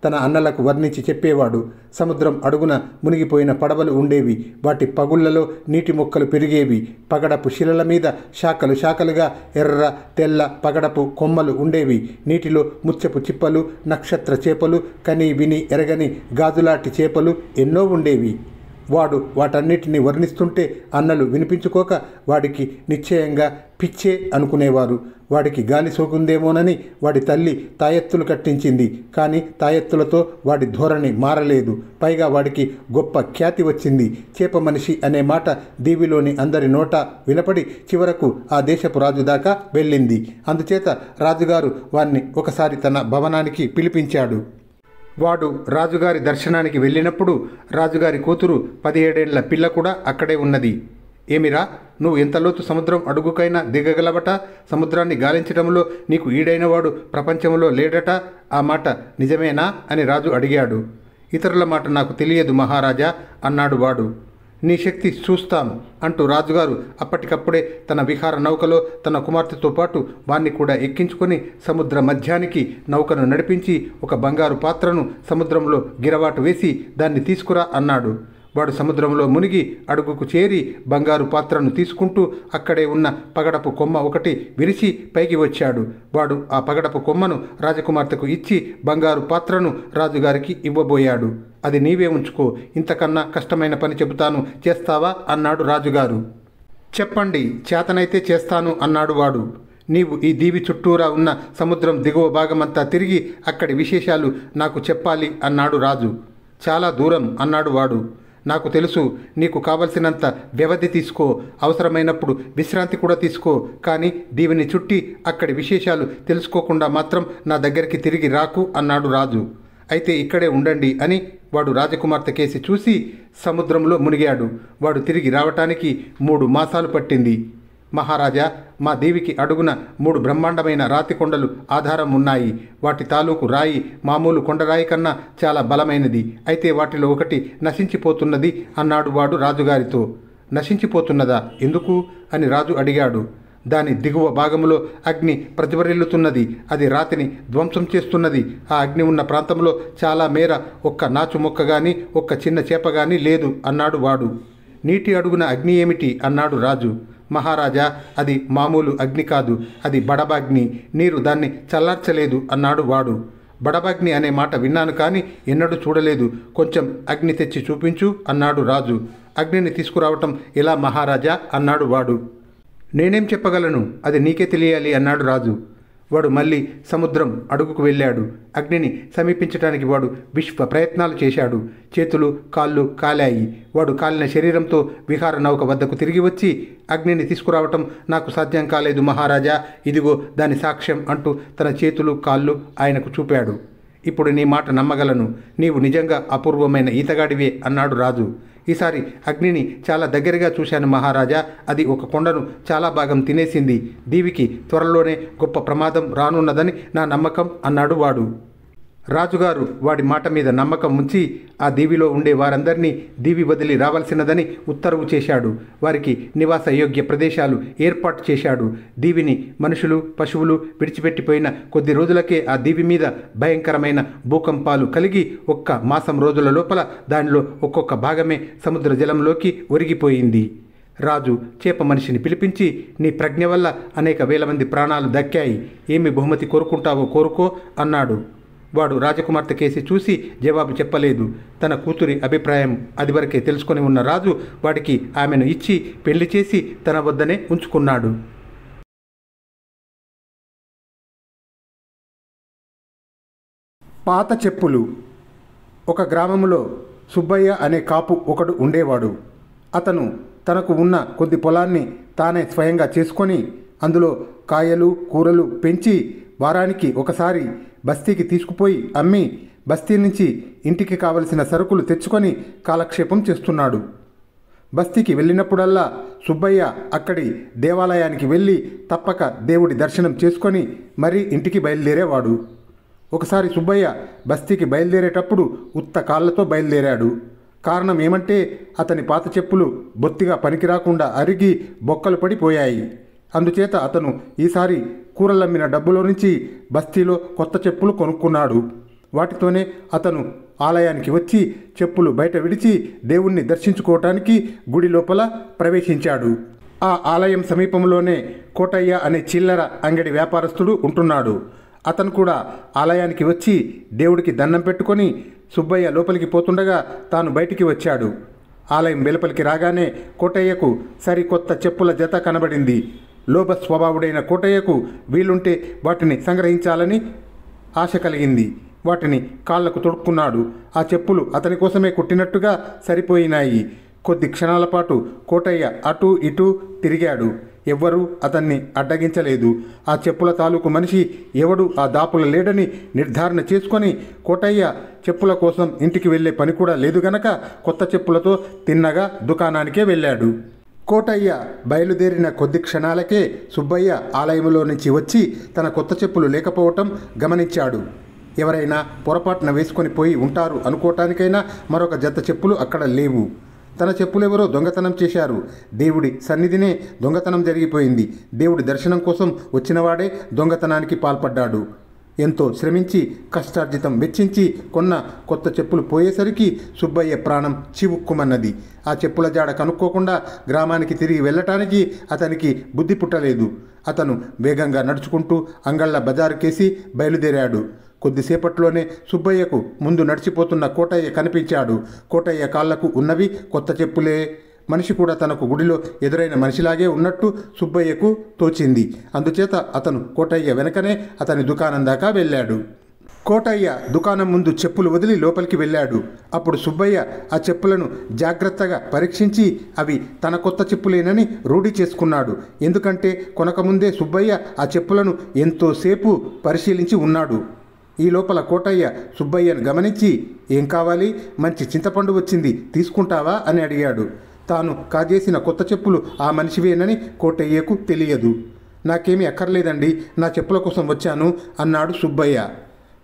తన అన్నలకు వర్ణించి చెప్పేవాడు. సముద్రం అడుగున మునిగిపోయిన పడవలు ఉండేవి. వాటి పగుళ్లలో నీటి మొక్కలు పెరిగేవి. పగడపు శిలల మీద శాఖలు శాఖలుగా ఎర్ర తెల్ల పగడపు కొమ్మలు ఉండేవి. నీటిలో ముత్యపు చిప్పలు, నక్షత్ర చేపలు, కని విని ఎరగని గాజులాంటి చేపలు ఎన్నో ఉండేవి. వాడు వాటన్నిటిని వర్ణిస్తుంటే అన్నలు వినిపించుకోక వాడికి నిశ్చయంగా పిచ్చే అనుకునేవారు. వాడికి గాలి సోకుందేమోనని వాడి తల్లి తాయెత్తులు కట్టించింది. కానీ తాయెత్తులతో వాడి ధోరణి మారలేదు. పైగా వాడికి గొప్ప ఖ్యాతి వచ్చింది. చేప మనిషి అనే మాట దీవిలోని అందరి నోట వినపడి చివరకు ఆ దేశపు రాజు దాకా వెళ్ళింది. అందుచేత రాజుగారు వాణ్ణి ఒకసారి తన భవనానికి పిలిపించాడు. వాడు రాజుగారి దర్శనానికి వెళ్ళినప్పుడు రాజుగారి కూతురు 17 ఏళ్ల పిల్ల కూడా అక్కడే ఉన్నది. ఏమిరా, నువ్వు ఎంత లోతు సముద్రం అడుగుకైనా దిగగలవట? సముద్రాన్ని గాలించడంలో నీకు ఈడైనవాడు ప్రపంచంలో లేడట. ఆ మాట నిజమేనా అని రాజు అడిగాడు. ఇతరుల మాట నాకు తెలియదు మహారాజా అన్నాడు వాడు. నీ శక్తి చూస్తాను అంటూ రాజుగారు అప్పటికప్పుడే తన విహార నౌకలో తన కుమార్తెతో పాటు వాణ్ణి కూడా ఎక్కించుకొని సముద్ర మధ్యానికి నౌకను నడిపించి ఒక బంగారు పాత్రను సముద్రంలో గిరవాటు వేసి దాన్ని తీసుకురా అన్నాడు. వాడు సముద్రంలో మునిగి అడుగుకు చేరి బంగారు పాత్రను తీసుకుంటూ అక్కడే ఉన్న పగడపు కొమ్మ ఒకటి విరిచి పైకి వచ్చాడు. వాడు ఆ పగడపు కొమ్మను రాజకుమార్తెకు ఇచ్చి బంగారు పాత్రను రాజుగారికి ఇవ్వబోయాడు. అది నీవే ఉంచుకో, ఇంతకన్నా కష్టమైన పని చెబుతాను, చేస్తావా అన్నాడు రాజుగారు. చెప్పండి, చేతనైతే చేస్తాను అన్నాడు వాడు. నీవు ఈ దీవి చుట్టూరా ఉన్న సముద్రం దిగువ భాగమంతా తిరిగి అక్కడి విశేషాలు నాకు చెప్పాలి అన్నాడు రాజు. చాలా దూరం అన్నాడు వాడు. నాకు తెలుసు, నీకు కావలసినంత వ్యవధి తీసుకో, అవసరమైనప్పుడు విశ్రాంతి కూడా తీసుకో, కానీ దీవిని చుట్టి అక్కడి విశేషాలు తెలుసుకోకుండా మాత్రం నా దగ్గరికి తిరిగి రాకు అన్నాడు రాజు. అయితే ఇక్కడే ఉండండి అని వాడు రాజకుమార్తె కేసి చూసి సముద్రంలో మునిగాడు. వాడు తిరిగి రావటానికి 3 మాసాలు పట్టింది. మహారాజా, మా దేవికి అడుగున 3 బ్రహ్మాండమైన రాతి కొండలు ఆధారం ఉన్నాయి. వాటి తాలూకు రాయి మామూలు కొండరాయి కన్నా చాలా బలమైనది. అయితే వాటిలో ఒకటి నశించిపోతున్నది అన్నాడు వాడు రాజుగారితో. నశించిపోతున్నదా? ఎందుకు అని రాజు అడిగాడు. దాని దిగువ భాగంలో అగ్ని ప్రజ్వరిల్లుతున్నది. అది రాతిని ధ్వంసం చేస్తున్నది. ఆ అగ్ని ఉన్న ప్రాంతంలో చాలా మేర ఒక్క నాచు మొక్క గాని ఒక్క చిన్న చేప గాని లేదు అన్నాడు వాడు. నీటి అడుగున అగ్ని ఏమిటి అన్నాడు రాజు. మహారాజా, అది మామూలు అగ్ని కాదు, అది బడబాగ్ని. నీరు దాన్ని చల్లార్చలేదు అన్నాడు వాడు. బడబాగ్ని అనే మాట విన్నాను కానీ ఎన్నడూ చూడలేదు. కొంచెం అగ్ని తెచ్చి చూపించు అన్నాడు రాజు. అగ్నిని తీసుకురావటం ఎలా మహారాజా అన్నాడు వాడు. నేనేం చెప్పగలను, అది నీకే తెలియాలి అన్నాడు రాజు. వాడు మళ్ళీ సముద్రం అడుగుకు వెళ్ళాడు. అగ్నిని సమీపించడానికి వాడు విశ్వ ప్రయత్నాలు చేశాడు. చేతులు కాళ్ళు కాలాయి. వాడు కాలిన శరీరంతో విహార నౌక వద్దకు తిరిగి వచ్చి అగ్నిని తీసుకురావటం నాకు సాధ్యం కాలేదు మహారాజా, ఇదిగో దాని సాక్ష్యం అంటూ తన చేతులు కాళ్ళు ఆయనకు చూపాడు. ఇప్పుడు నీ మాట నమ్మగలను, నీవు నిజంగా అపూర్వమైన ఈతగాడివే అన్నాడు రాజు. ఈసారి అగ్నిని చాలా దగ్గరగా చూశాను మహారాజా, అది ఒక కొండను చాలా భాగం తినేసింది. దీవికి త్వరలోనే గొప్ప ప్రమాదం రానున్నదని నా నమ్మకం అన్నాడు వాడు. రాజుగారు వాడి మాట మీద నమ్మకం ఉంచి ఆ దీవిలో ఉండే వారందరినీ దీవి వదిలి రావాల్సినదని ఉత్తర్వు చేశాడు. వారికి నివాస యోగ్య ప్రదేశాలు ఏర్పాటు చేశాడు. దీవిని మనుషులు పశువులు విడిచిపెట్టిపోయిన కొద్ది రోజులకే ఆ దీవి మీద భయంకరమైన భూకంపాలు కలిగి 1 మాసం రోజుల లోపల దానిలో ఒక్కొక్క భాగమే సముద్ర జలంలోకి ఒరిగిపోయింది. రాజు చేప మనిషిని పిలిపించి, నీ ప్రజ్ఞ వల్ల అనేక వేల మంది ప్రాణాలు దక్కాయి, ఏమి బహుమతి కోరుకుంటావో కోరుకో అన్నాడు. వాడు రాజకుమార్తె కేసి చూసి జవాబు చెప్పలేదు. తన కూతురి అభిప్రాయం అదివరకే తెలుసుకొని ఉన్న రాజు వాడికి ఆమెను ఇచ్చి పెళ్లి చేసి తన వద్దనే ఉంచుకున్నాడు. పాత చెప్పులు. ఒక గ్రామంలో సుబ్బయ్య అనే కాపు ఒకడు ఉండేవాడు. అతను తనకు ఉన్న కొద్ది పొలాన్ని తానే స్వయంగా చేసుకొని అందులో కాయలు కూరలు పెంచి వారానికి ఒకసారి బస్తీకి తీసుకుపోయి అమ్మి బస్తీ నుంచి ఇంటికి కావలసిన సరుకులు తెచ్చుకొని కాలక్షేపం చేస్తున్నాడు. బస్తీకి వెళ్ళినప్పుడల్లా సుబ్బయ్య అక్కడి దేవాలయానికి వెళ్ళి తప్పక దేవుడి దర్శనం చేసుకొని మరీ ఇంటికి బయలుదేరేవాడు. ఒకసారి సుబ్బయ్య బస్తీకి బయలుదేరేటప్పుడు ఉత్త కాళ్ళతో బయలుదేరాడు. కారణం ఏమంటే అతని పాత చెప్పులు బొత్తిగా పనికిరాకుండా అరిగి బొక్కలు పడిపోయాయి. అందుచేత అతను ఈసారి కూరలమ్మిన డబ్బులో నుంచి బస్తీలో కొత్త చెప్పులు కొనుక్కున్నాడు. వాటితోనే అతను ఆలయానికి వచ్చి చెప్పులు బయట విడిచి దేవుణ్ణి దర్శించుకోవటానికి గుడి లోపల ప్రవేశించాడు. ఆ ఆలయం సమీపంలోనే కోటయ్య అనే చిల్లర అంగడి వ్యాపారస్తుడు ఉంటున్నాడు. అతను కూడా ఆలయానికి వచ్చి దేవుడికి దండం పెట్టుకొని సుబ్బయ్య లోపలికి పోతుండగా తాను బయటికి వచ్చాడు. ఆలయం వెలుపలికి రాగానే కోటయ్యకు సరికొత్త చెప్పుల జత కనబడింది. లోభ స్వభావుడైన కోటయ్యకు వీలుంటే వాటిని సంగ్రహించాలని ఆశ కలిగింది. వాటిని కాళ్లకు తొడుక్కున్నాడు. ఆ చెప్పులు అతని కోసమే కుట్టినట్టుగా సరిపోయినాయి. కొద్ది క్షణాల పాటు కోటయ్య అటూ ఇటూ తిరిగాడు. ఎవ్వరూ అతన్ని అడ్డగించలేదు. ఆ చెప్పుల తాలూకు మనిషి ఎవడు ఆ దాపుల లేడని నిర్ధారణ చేసుకొని కోటయ్య చెప్పుల కోసం ఇంటికి వెళ్ళే పని కూడా లేదు గనక కొత్త చెప్పులతో తిన్నగా దుకాణానికే వెళ్ళాడు. కోటయ్య బయలుదేరిన కొద్ది క్షణాలకే సుబ్బయ్య ఆలయంలో నుంచి వచ్చి తన కొత్త చెప్పులు లేకపోవటం గమనించాడు. ఎవరైనా పొరపాటున వేసుకొని పోయి ఉంటారు అనుకోవటానికైనా మరొక జత చెప్పులు అక్కడ లేవు. తన చెప్పులెవరో దొంగతనం చేశారు. దేవుడి సన్నిధినే దొంగతనం జరిగిపోయింది. దేవుడి దర్శనం కోసం వచ్చినవాడే దొంగతనానికి పాల్పడ్డాడు. ఎంతో శ్రమించి కష్టార్జితం వెచ్చించి కొన్న కొత్త చెప్పులు పోయేసరికి సుబ్బయ్య ప్రాణం చివుక్కుమన్నది. ఆ చెప్పుల జాడ కనుక్కోకుండా గ్రామానికి తిరిగి వెళ్ళటానికి అతనికి బుద్ధి పుట్టలేదు. అతను వేగంగా నడుచుకుంటూ అంగళ్ళ బజారుకేసి బయలుదేరాడు. కొద్దిసేపట్లోనే సుబ్బయ్యకు ముందు నడిచిపోతున్న కోటయ్య కనిపించాడు. కోటయ్య కాళ్లకు ఉన్నవి కొత్త చెప్పులే. మనిషి కూడా తనకు గుడిలో ఎదురైన మనిషిలాగే ఉన్నట్టు సుబ్బయ్యకు తోచింది. అందుచేత అతను కోటయ్య వెనకనే అతని దుకాణం దాకా వెళ్ళాడు. కోటయ్య దుకాణం ముందు చెప్పులు వదిలి లోపలికి వెళ్ళాడు. అప్పుడు సుబ్బయ్య ఆ చెప్పులను జాగ్రత్తగా పరీక్షించి అవి తన కొత్త చెప్పులేనని రూఢి చేసుకున్నాడు. ఎందుకంటే కొనకముందే సుబ్బయ్య ఆ చెప్పులను ఎంతోసేపు పరిశీలించి ఉన్నాడు. ఈ లోపల కోటయ్య సుబ్బయ్యను గమనించి, ఏం కావాలి? మంచి చింతపండు వచ్చింది, తీసుకుంటావా అని అడిగాడు. తాను కాజేసిన కొత్త చెప్పులు ఆ మనిషివేనని కోటయ్యకు తెలియదు. నాకేమీ అక్కర్లేదండి, నా చెప్పుల కోసం వచ్చాను అన్నాడు సుబ్బయ్య.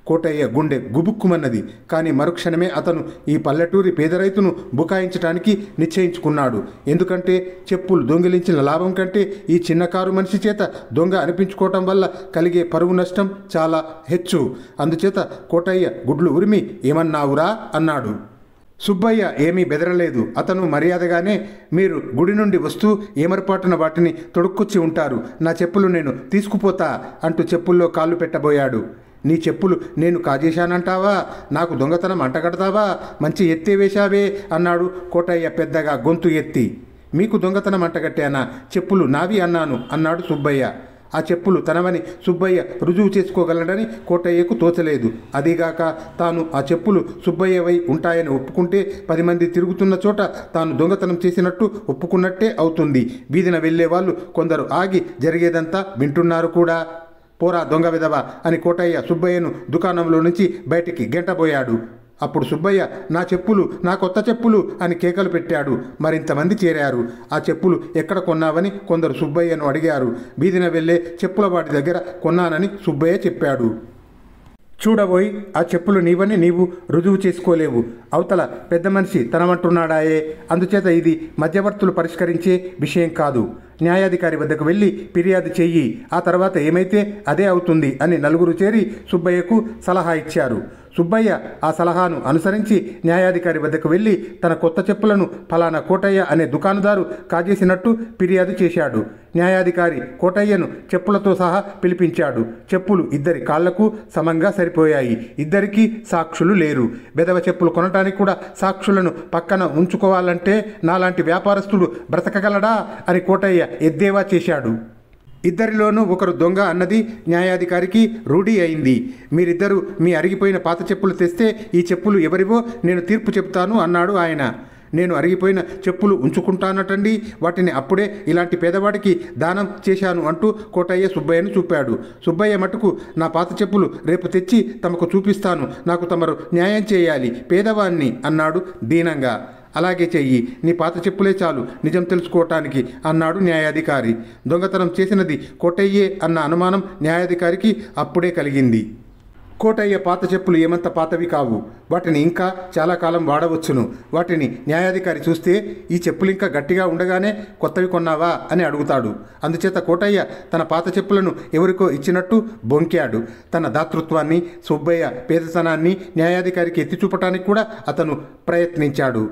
కోటయ్య గుండె గుబుక్కుమన్నది. కానీ మరుక్షణమే అతను ఈ పల్లెటూరి పేదరైతును బుకాయించడానికి నిశ్చయించుకున్నాడు. ఎందుకంటే చెప్పులు దొంగిలించిన లాభం కంటే ఈ చిన్నకారు మనిషి చేత దొంగ అనిపించుకోవటం వల్ల కలిగే పరువు నష్టం చాలా హెచ్చు. అందుచేత కోటయ్య గుడ్లు ఉరిమి, ఏమన్నావురా అన్నాడు. సుబ్బయ్య ఏమీ బెదరలేదు. అతను మర్యాదగానే, మీరు గుడి నుండి వస్తూ ఏమరపాటున వాటిని తొడుక్కొచ్చి ఉంటారు, నా చెప్పులు నేను తీసుకుపోతా అంటూ చెప్పుల్లో కాళ్ళు పెట్టబోయాడు. నీ చెప్పులు నేను కాజేశానంటావా? నాకు దొంగతనం అంటగడతావా? మంచి ఎత్తే వేశావే అన్నాడు కోటయ్య పెద్దగా గొంతు ఎత్తి. మీకు దొంగతనం అంటగట్టానా? చెప్పులు నావి అన్నాడు సుబ్బయ్య. ఆ చెప్పులు తనవని సుబ్బయ్య రుజువు చేసుకోగలడని కోటయ్యకు తోచలేదు. అదీగాక తాను ఆ చెప్పులు సుబ్బయ్యవై ఉంటాయని ఒప్పుకుంటే 10 మంది తిరుగుతున్న చోట తాను దొంగతనం చేసినట్టు ఒప్పుకున్నట్టే అవుతుంది. వీధిన వెళ్ళే వాళ్ళు కొందరు ఆగి జరిగేదంతా వింటున్నారు కూడా. పోరా దొంగ విధవ అని కోటయ్య సుబ్బయ్యను దుకాణంలో నుంచి బయటికి గెంటబోయాడు. అప్పుడు సుబ్బయ్య, నా చెప్పులు, నా కొత్త చెప్పులు అని కేకలు పెట్టాడు. మరింతమంది చేరారు. ఆ చెప్పులు ఎక్కడ కొన్నావని కొందరు సుబ్బయ్యను అడిగారు. వీధిన వెళ్ళే చెప్పులవాడి దగ్గర కొన్నానని సుబ్బయ్య చెప్పాడు. చూడబోయి, ఆ చెప్పులు నీవని నీవు రుజువు చేసుకోలేవు. అవతల పెద్ద మనిషి తనమంటున్నాడాయే. అందుచేత ఇది మధ్యవర్తులు పరిష్కరించే విషయం కాదు. న్యాయాధికారి వద్దకు వెళ్ళి ఫిర్యాదు చెయ్యి, ఆ తర్వాత ఏమైతే అదే అవుతుంది అని నలుగురు చేరి సుబ్బయ్యకు సలహా ఇచ్చారు. సుబ్బయ్య ఆ సలహాను అనుసరించి న్యాయాధికారి వద్దకు వెళ్ళి తన కొత్త చెప్పులను ఫలానా కోటయ్య అనే దుకాణదారు కాజేసినట్టు ఫిర్యాదు చేశాడు. న్యాయాధికారి కోటయ్యను చెప్పులతో సహా పిలిపించాడు. చెప్పులు ఇద్దరి కాళ్లకు సమంగా సరిపోయాయి. ఇద్దరికీ సాక్షులు లేరు. బెదవ చెప్పులు కొనటానికి కూడా సాక్షులను పక్కన ఉంచుకోవాలంటే నాలాంటి వ్యాపారస్తుడు బ్రతకగలడా అని కోటయ్య ఎద్దేవా చేశాడు. ఇద్దరిలోనూ ఒకరు దొంగ అన్నది న్యాయాధికారికి రూఢి అయింది. మీరిద్దరూ మీ అరిగిపోయిన పాత చెప్పులు తెస్తే ఈ చెప్పులు ఎవరివో నేను తీర్పు చెప్తాను అన్నాడు ఆయన. నేను అరిగిపోయిన చెప్పులు ఉంచుకుంటానటండి, వాటిని అప్పుడే ఇలాంటి పేదవాడికి దానం చేశాను అంటూ కోటయ్య సుబ్బయ్యను చూపాడు. సుబ్బయ్య మటుకు నా పాత చెప్పులు రేపు తెచ్చి తమకు చూపిస్తాను, నాకు తమరు న్యాయం చేయాలి, పేదవాణ్ణి అన్నాడు దీనంగా. అలాగే చెయ్యి, నీ పాత చెప్పులే చాలు నిజం తెలుసుకోవటానికి అన్నాడు న్యాయాధికారి. దొంగతనం చేసినది కోటయ్యే అన్న అనుమానం న్యాయాధికారికి అప్పుడే కలిగింది. కోటయ్య పాత చెప్పులు ఏమంత పాతవి కావు, వాటిని ఇంకా చాలా కాలం వాడవచ్చును. వాటిని న్యాయాధికారి చూస్తే ఈ చెప్పులు ఇంకా గట్టిగా ఉండగానే కొత్తవి కొన్నావా అని అడుగుతాడు. అందుచేత కోటయ్య తన పాత చెప్పులను ఎవరికో ఇచ్చినట్టు బొంకాడు. తన దాతృత్వాన్ని, సుబ్బయ్య పేదతనాన్ని న్యాయాధికారికి ఎత్తి చూపటానికి కూడా అతను ప్రయత్నించాడు.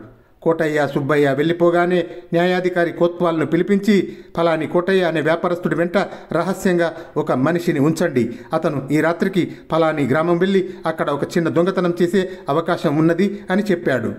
కోటయ్య సుబ్బయ్య వెళ్ళిపోగానే న్యాయాధికారి కోత్వాల్ను పిలిపించి, ఫలాని కోటయ్య అనే వ్యాపారస్తుడి వెంట రహస్యంగా ఒక మనిషిని ఉంచండి, అతను ఈ రాత్రికి ఫలాని గ్రామం వెళ్ళి అక్కడ ఒక చిన్న దొంగతనం చేసే అవకాశం ఉన్నది అని చెప్పాడు.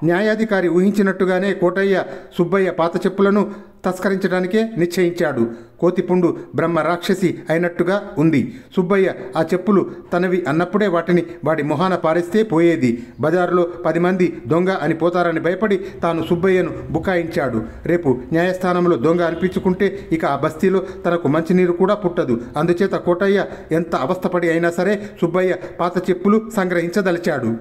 న్యాయాధికారి ఊహించినట్టుగానే కోటయ్య సుబ్బయ్య పాత చెప్పులను తస్కరించడానికే నిశ్చయించాడు. కోతిపుండు బ్రహ్మ రాక్షసి అయినట్టుగా ఉంది. సుబ్బయ్య ఆ చెప్పులు తనవి అన్నప్పుడే వాటిని వాడి మొహాన పారేస్తే పోయేది. బజారులో 10 మంది దొంగ అని పోతారని భయపడి తాను సుబ్బయ్యను బుకాయించాడు. రేపు న్యాయస్థానంలో దొంగ అనిపించుకుంటే ఇక ఆ బస్తీలో తనకు మంచినీరు కూడా పుట్టదు. అందుచేత కోటయ్య ఎంత అవస్థపడి అయినా సరే సుబ్బయ్య పాత చెప్పులు సంగ్రహించదలిచాడు.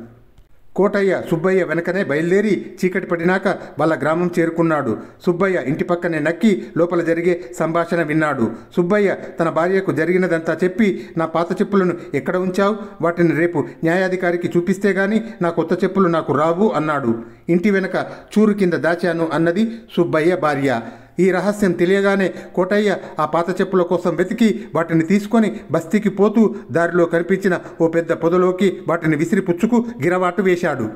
కోటయ్య సుబ్బయ్య వెనకనే బయలుదేరి చీకటి పడినాక వాళ్ళ గ్రామం చేరుకున్నాడు. సుబ్బయ్య ఇంటి పక్కనే నక్కి లోపల జరిగే సంభాషణ విన్నాడు. సుబ్బయ్య తన భార్యకు జరిగినదంతా చెప్పి, నా పాత చెప్పులను ఎక్కడ ఉంచావు, వాటిని రేపు న్యాయాధికారికి చూపిస్తే గాని నా కొత్త చెప్పులు నాకు రావు అన్నాడు. ఇంటి వెనక చూరు కింద దాచాను అన్నది సుబ్బయ్య భార్య. ఈ రహస్యం తెలియగానే కోటయ్య ఆ పాత చెప్పుల కోసం వెతికి వాటిని తీసుకొని బస్తీకి పోతూ దారిలో కనిపించిన ఓ పెద్ద పొదలోకి వాటిని విసిరి పుచ్చుకు గిరవాటు వేశాడు.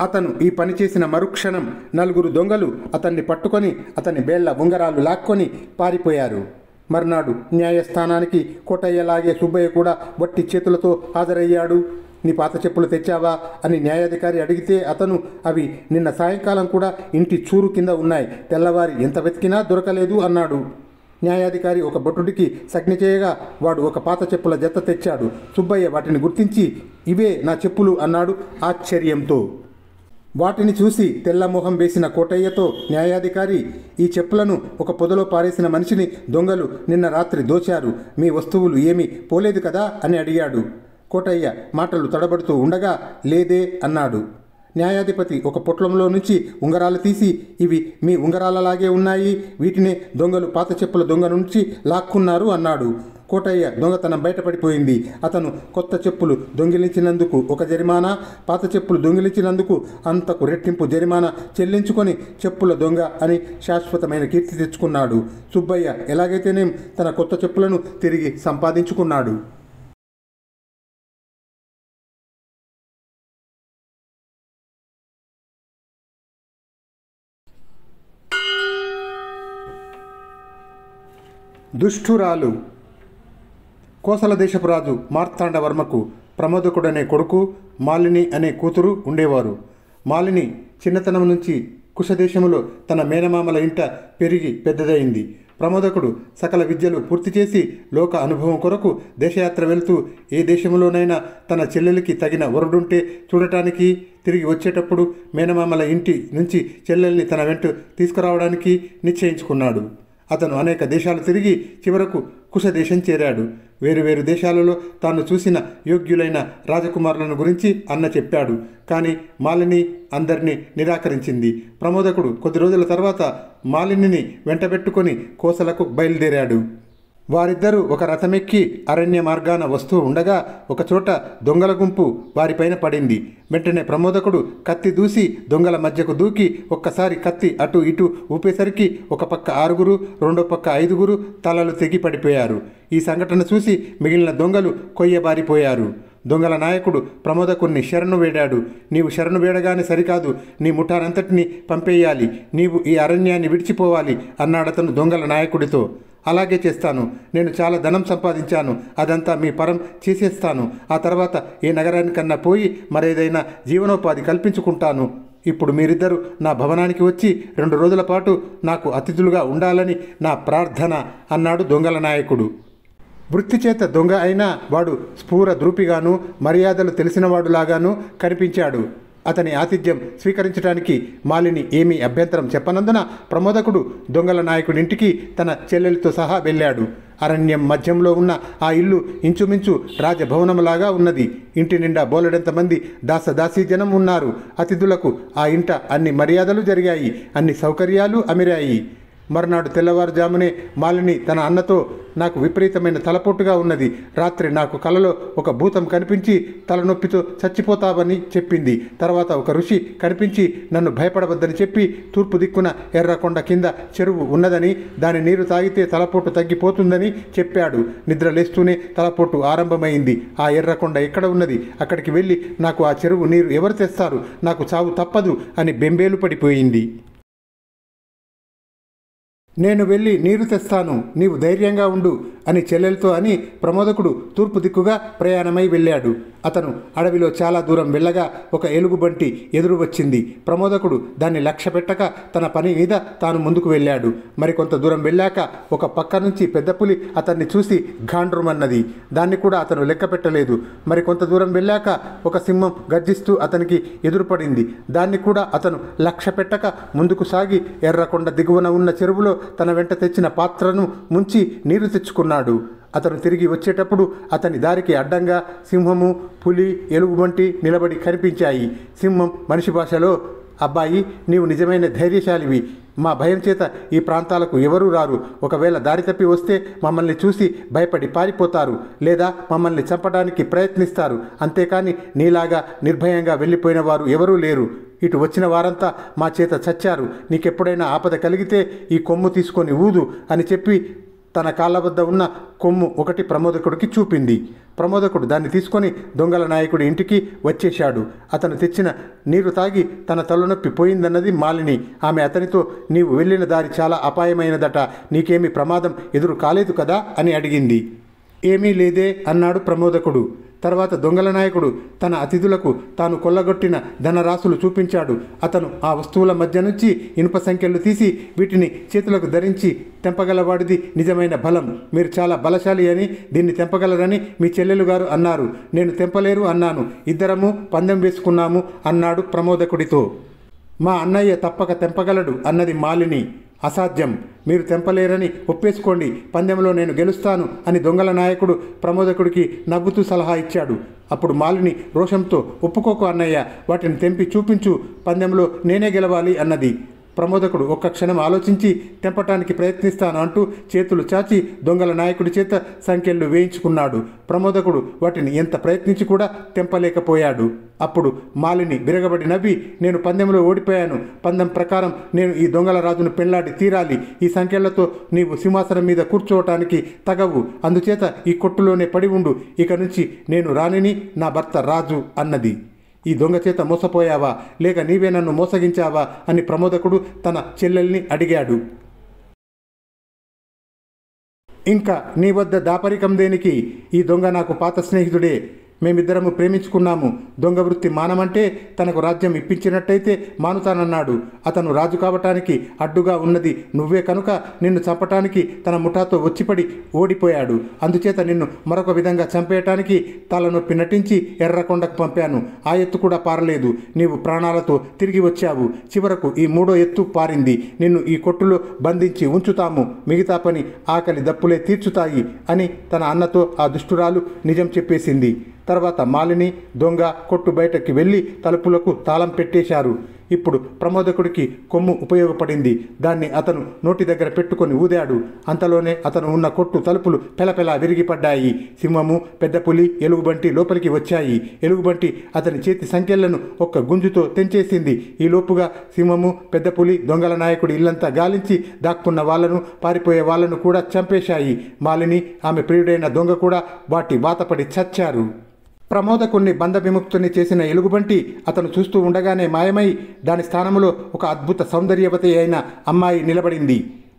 అతను ఈ పని చేసిన మరుక్షణం 4 దొంగలు అతన్ని పట్టుకొని అతని బేళ్ల ఉంగరాలు లాక్కొని పారిపోయారు. మర్నాడు న్యాయస్థానానికి కోటయ్యలాగే సుబ్బయ్య కూడా వట్టి చేతులతో హాజరయ్యాడు. నీ పాత చెప్పులు తెచ్చావా అని న్యాయాధికారి అడిగితే అతను అవి నిన్న సాయంకాలం కూడా ఇంటి చూరు కింద ఉన్నాయి, తెల్లవారి ఎంత వెతికినా దొరకలేదు అన్నాడు. న్యాయాధికారి ఒక భటుడికి సజ్ఞ చేయగా వాడు ఒక పాత చెప్పుల జత తెచ్చాడు. సుబ్బయ్య వాటిని గుర్తించి, ఇవే నా చెప్పులు అన్నాడు ఆశ్చర్యంతో. వాటిని చూసి తెల్లమొహం వేసిన కోటయ్యతో న్యాయాధికారి, ఈ చెప్పులను ఒక పొదలో పారేసిన మనిషిని దొంగలు నిన్న రాత్రి దోచారు, మీ వస్తువులు ఏమీ పోలేదు కదా అని అడిగాడు. కోటయ్య మాటలు తడబడుతూ ఉండగా లేదే అన్నాడు. న్యాయాధిపతి ఒక పొట్లంలో నుంచి ఉంగరాలు తీసి, ఇవి మీ ఉంగరాలలాగే ఉన్నాయి, వీటినే దొంగలు పాత చెప్పుల దొంగ నుంచి లాక్కున్నారు అన్నాడు. కోటయ్య దొంగతనం బయటపడిపోయింది. అతను కొత్త చెప్పులు దొంగిలించినందుకు ఒక జరిమానా, పాత చెప్పులు దొంగిలించినందుకు అంతకు రెట్టింపు జరిమానా చెల్లించుకొని చెప్పుల దొంగ అని శాశ్వతమైన కీర్తి తెచ్చుకున్నాడు. సుబ్బయ్య ఎలాగైతేనేం తన కొత్త చెప్పులను తిరిగి సంపాదించుకున్నాడు. దుష్టురాలు. కోసల దేశపు రాజు మార్తాండవర్మకు ప్రమోదకుడనే కొడుకు, మాలిని అనే కూతురు ఉండేవారు. మాలిని చిన్నతనం నుంచి కుశదేశములో తన మేనమామల ఇంట పెరిగి పెద్దదైంది. ప్రమోదకుడు సకల విద్యలు పూర్తి చేసి లోక అనుభవం కొరకు దేశయాత్ర వెళుతూ ఏ దేశంలోనైనా తన చెల్లెలికి తగిన వరుడుంటే చూడటానికి, తిరిగి వచ్చేటప్పుడు మేనమామల ఇంటి నుంచి చెల్లెల్ని తన వెంట తీసుకురావడానికి నిశ్చయించుకున్నాడు. అతను అనేక దేశాలు తిరిగి చివరకు కుశదేశం చేరాడు. వేరువేరు దేశాలలో తాను చూసిన యోగ్యులైన రాజకుమారులను గురించి అన్న చెప్పాడు. కానీ మాలిని అందరినీ నిరాకరించింది. ప్రమోదకుడు కొద్ది రోజుల తర్వాత మాలినిని వెంటబెట్టుకొని కోసలకు బయలుదేరాడు. వారిద్దరూ ఒక రథమెక్కి అరణ్య మార్గాన వస్తూ ఉండగా ఒకచోట దొంగల గుంపు వారిపైన పడింది. వెంటనే ప్రమోదకుడు కత్తి దూసి దొంగల మధ్యకు దూకి ఒక్కసారి కత్తి అటు ఇటు ఊపేసరికి ఒక పక్క 6, రెండో పక్క 5 తలలు తెగి పడిపోయారు. ఈ సంఘటన చూసి మిగిలిన దొంగలు కొయ్యబారిపోయారు. దొంగల నాయకుడు ప్రమోదకుణ్ణి శరణు వేడాడు. నీవు శరణు వేడగానే సరికాదు, నీ ముఠానంతటిని పంపేయాలి, నీవు ఈ అరణ్యాన్ని విడిచిపోవాలి అన్నాడతను దొంగల నాయకుడితో. అలాగే చేస్తాను, నేను చాలా ధనం సంపాదించాను, అదంతా మీ పరం చేసేస్తాను, ఆ తర్వాత ఏ నగరానికన్నా పోయి మరేదైనా జీవనోపాధి కల్పించుకుంటాను ఇప్పుడు మీరిద్దరూ నా భవనానికి వచ్చి 2 రోజుల పాటు నాకు అతిథులుగా ఉండాలని నా ప్రార్థన అన్నాడు దొంగల నాయకుడు. వృత్తి చేత దొంగ అయినా వాడు స్ఫూర ద్రూపిగాను మర్యాదలు తెలిసినవాడులాగాను కనిపించాడు. అతని ఆతిథ్యం స్వీకరించడానికి మాలిని ఏమీ అభ్యంతరం చెప్పనందున ప్రమోదకుడు దొంగల నాయకుడింటికి తన చెల్లెలితో సహా వెళ్ళాడు. అరణ్యం మధ్యంలో ఉన్న ఆ ఇల్లు ఇంచుమించు రాజభవనంలాగా ఉన్నది. ఇంటి నిండా బోలెడంతమంది దాసదాసీ జనం ఉన్నారు. అతిథులకు ఆ ఇంట అన్ని మర్యాదలు జరిగాయి, అన్ని సౌకర్యాలు అమిరాయి. మర్నాడు తెల్లవారుజామునే మాలిని తన అన్నతో, నాకు విపరీతమైన తలపోటుగా ఉన్నది. రాత్రి నాకు కలలో ఒక భూతం కనిపించి తలనొప్పితో చచ్చిపోతావని చెప్పింది. తర్వాత ఒక ఋషి కనిపించి నన్ను భయపడవద్దని చెప్పి తూర్పు దిక్కున ఎర్రకొండ కింద చెరువు ఉన్నదని, దాని నీరు తాగితే తలపోటు తగ్గిపోతుందని చెప్పాడు. నిద్ర లేస్తూనే తలపోటు ఆరంభమైంది. ఆ ఎర్రకొండ ఎక్కడ ఉన్నది? అక్కడికి వెళ్ళి నాకు ఆ చెరువు నీరు ఎవరు తెస్తారు? నాకు చావు తప్పదు అని బెంబేలు పడిపోయింది. నేను వెళ్ళి నీరు తెస్తాను, నీవు ధైర్యంగా ఉండు అని చెల్లెలతో అని ప్రమోదకుడు తూర్పు దిక్కుగా ప్రయాణమై వెళ్ళాడు. అతను అడవిలో చాలా దూరం వెళ్ళగా ఒక ఎలుగుబంటి ఎదురు వచ్చింది. ప్రమోదకుడు దాన్ని లక్ష్య పెట్టక తన పని మీద తాను ముందుకు వెళ్ళాడు. మరికొంత దూరం వెళ్ళాక ఒక పక్క నుంచి పెద్ద పులి అతన్ని చూసి ఘాండ్రుమన్నది. దాన్ని కూడా అతను లెక్క పెట్టలేదు. మరికొంత దూరం వెళ్ళాక ఒక సింహం గర్జిస్తూ అతనికి ఎదురుపడింది. దాన్ని కూడా అతను లక్ష్య పెట్టక ముందుకు సాగి ఎర్రకొండ దిగువన ఉన్న చెరువులో తన వెంట తెచ్చిన పాత్రను ముంచి నీరు తెచ్చుకున్నాడు. అతను తిరిగి వచ్చేటప్పుడు అతని దారికి అడ్డంగా సింహము, పులి, ఎలుగుబంటి నిలబడి కనిపించాయి. సింహం మనిషి భాషలో, అబ్బాయి, నీవు నిజమైన ధైర్యశాలివి. మా భయం చేత ఈ ప్రాంతాలకు ఎవరూ రారు. ఒకవేళ దారి తప్పి వస్తే మమ్మల్ని చూసి భయపడి పారిపోతారు, లేదా మమ్మల్ని చంపడానికి ప్రయత్నిస్తారు. అంతేకాని నీలాగా నిర్భయంగా వెళ్ళిపోయిన వారు ఎవరూ లేరు. ఇటు వచ్చిన వారంతా మా చేత చచ్చారు. నీకెప్పుడైనా ఆపద కలిగితే ఈ కొమ్ము తీసుకొని ఊదు అని చెప్పి తన కాళ్ళ వద్ద ఉన్న కొమ్ము ఒకటి ప్రమోదకుడికి చూపింది. ప్రమోదకుడు దాన్ని తీసుకొని దొంగల నాయకుడి ఇంటికి వచ్చేశాడు. అతను తెచ్చిన నీరు తాగి తన తలనొప్పి పోయిందన్నది మాలిని. ఆమె అతనితో, నీవు వెళ్ళిన దారి చాలా అపాయమైనదట, నీకేమీ ప్రమాదం ఎదురు కాలేదు కదా అని అడిగింది. ఏమీ లేదే అన్నాడు ప్రమోదకుడు. తర్వాత దొంగల నాయకుడు తన అతిథులకు తాను కొల్లగొట్టిన ధనరాశులు చూపించాడు. అతను ఆ వస్తువుల మధ్య నుంచి ఇనుప సంఖ్యలు తీసి వీటిని చేతులకు ధరించి, తెంపగలవాడిది నిజమైన బలం, మీరు చాలా బలశాలి అని, దీన్ని తెంపగలరని మీ చెల్లెలు గారు అన్నారు. నేను తెంపలేరు అన్నాను. ఇద్దరము పందెం వేసుకున్నాము అన్నాడు ప్రమోదకుడితో. మా అన్నయ్య తప్పక తెంపగలడు అన్నది మాలిని. అసాధ్యం, మీరు తెంపలేరని ఒప్పేసుకోండి, పందెంలో నేను గెలుస్తాను అని దొంగల నాయకుడు ప్రమోదకుడికి నవ్వుతూ సలహా ఇచ్చాడు. అప్పుడు మాలిని రోషంతో, ఒప్పుకోకు అన్నయ్య, వాటిని తెంపి చూపించు, పందెంలో నేనే గెలవాలి అన్నది. ప్రమోదకుడు ఒక్క క్షణం ఆలోచించి, తెంపటానికి ప్రయత్నిస్తాను అంటూ చేతులు చాచి దొంగల నాయకుడి చేత సంఖ్యలు వేయించుకున్నాడు. ప్రమోదకుడు వాటిని ఎంత ప్రయత్నించి కూడా తెంపలేకపోయాడు. అప్పుడు మాలిని విరగబడి నవ్వి, నేను పందెంలో ఓడిపోయాను. పందెం ప్రకారం నేను ఈ దొంగల రాజును పెళ్లాడి తీరాలి. ఈ సంఖ్యలతో నీవు సింహాసనం మీద కూర్చోవటానికి తగవు. అందుచేత ఈ కొట్టులోనే పడి ఉండు. ఇక నుంచి నేను రాణిని, నా భర్త రాజు అన్నది. ఈ దొంగ చేత మోసపోయావా, లేక నీవే నన్ను మోసగించావా అని ప్రమోదకుడు తన చెల్లెల్ని అడిగాడు. ఇంకా నీ వద్ద దాపరికం దేనికి? ఈ దొంగ నాకు పాత స్నేహితుడే. మేమిద్దరము ప్రేమించుకున్నాము. దొంగ వృత్తి మానమంటే తనకు రాజ్యం ఇప్పించినట్టయితే మానుతానన్నాడు. అతను రాజు కావటానికి అడ్డుగా ఉన్నది నువ్వే కనుక నిన్ను చంపటానికి తన ముఠాతో వచ్చిపడి ఓడిపోయాడు. అందుచేత నిన్ను మరొక విధంగా చంపేయటానికి తలనొప్పి నటించి ఎర్రకొండకు పంపాను. ఆ ఎత్తు కూడా పారలేదు. నీవు ప్రాణాలతో తిరిగి వచ్చావు. చివరకు ఈ 3వ ఎత్తు పారింది. నిన్ను ఈ కొట్టులో బంధించి ఉంచుతాము. మిగతా పని ఆకలి దప్పులే తీర్చుతాయి అని తన అన్నతో ఆ దుష్టురాలు నిజం చెప్పేసింది. తర్వాత మాలిని, దొంగ కొట్టు బయటకి వెళ్ళి తలుపులకు తాళం పెట్టేశారు. ఇప్పుడు ప్రమోదకుడికి కొమ్ము ఉపయోగపడింది. దాన్ని అతను నోటి దగ్గర పెట్టుకొని ఊదాడు. అంతలోనే అతను ఉన్న కొట్టు తలుపులు పెలపెలా విరిగిపడ్డాయి. సింహము, పెద్ద పులి, ఎలుగుబంటి లోపలికి వచ్చాయి. ఎలుగుబంటి అతని చేతి సంఖ్యలను ఒక్క గుంజుతో తెంచేసింది. ఈ లోపుగా సింహము, పెద్ద పులి దొంగల నాయకుడి ఇల్లంతా గాలించి దాక్కున్న వాళ్లను, పారిపోయే వాళ్లను కూడా చంపేశాయి. మాలిని, ఆమె ప్రియుడైన దొంగ కూడా వాటి వాతపడి చచ్చారు. ప్రమోదకుణ్ణి బంధ విముక్తుని చేసిన ఎలుగుబంటి అతను చూస్తూ ఉండగానే మాయమై దాని స్థానంలో ఒక అద్భుత సౌందర్యవతి అయిన అమ్మాయి నిలబడింది.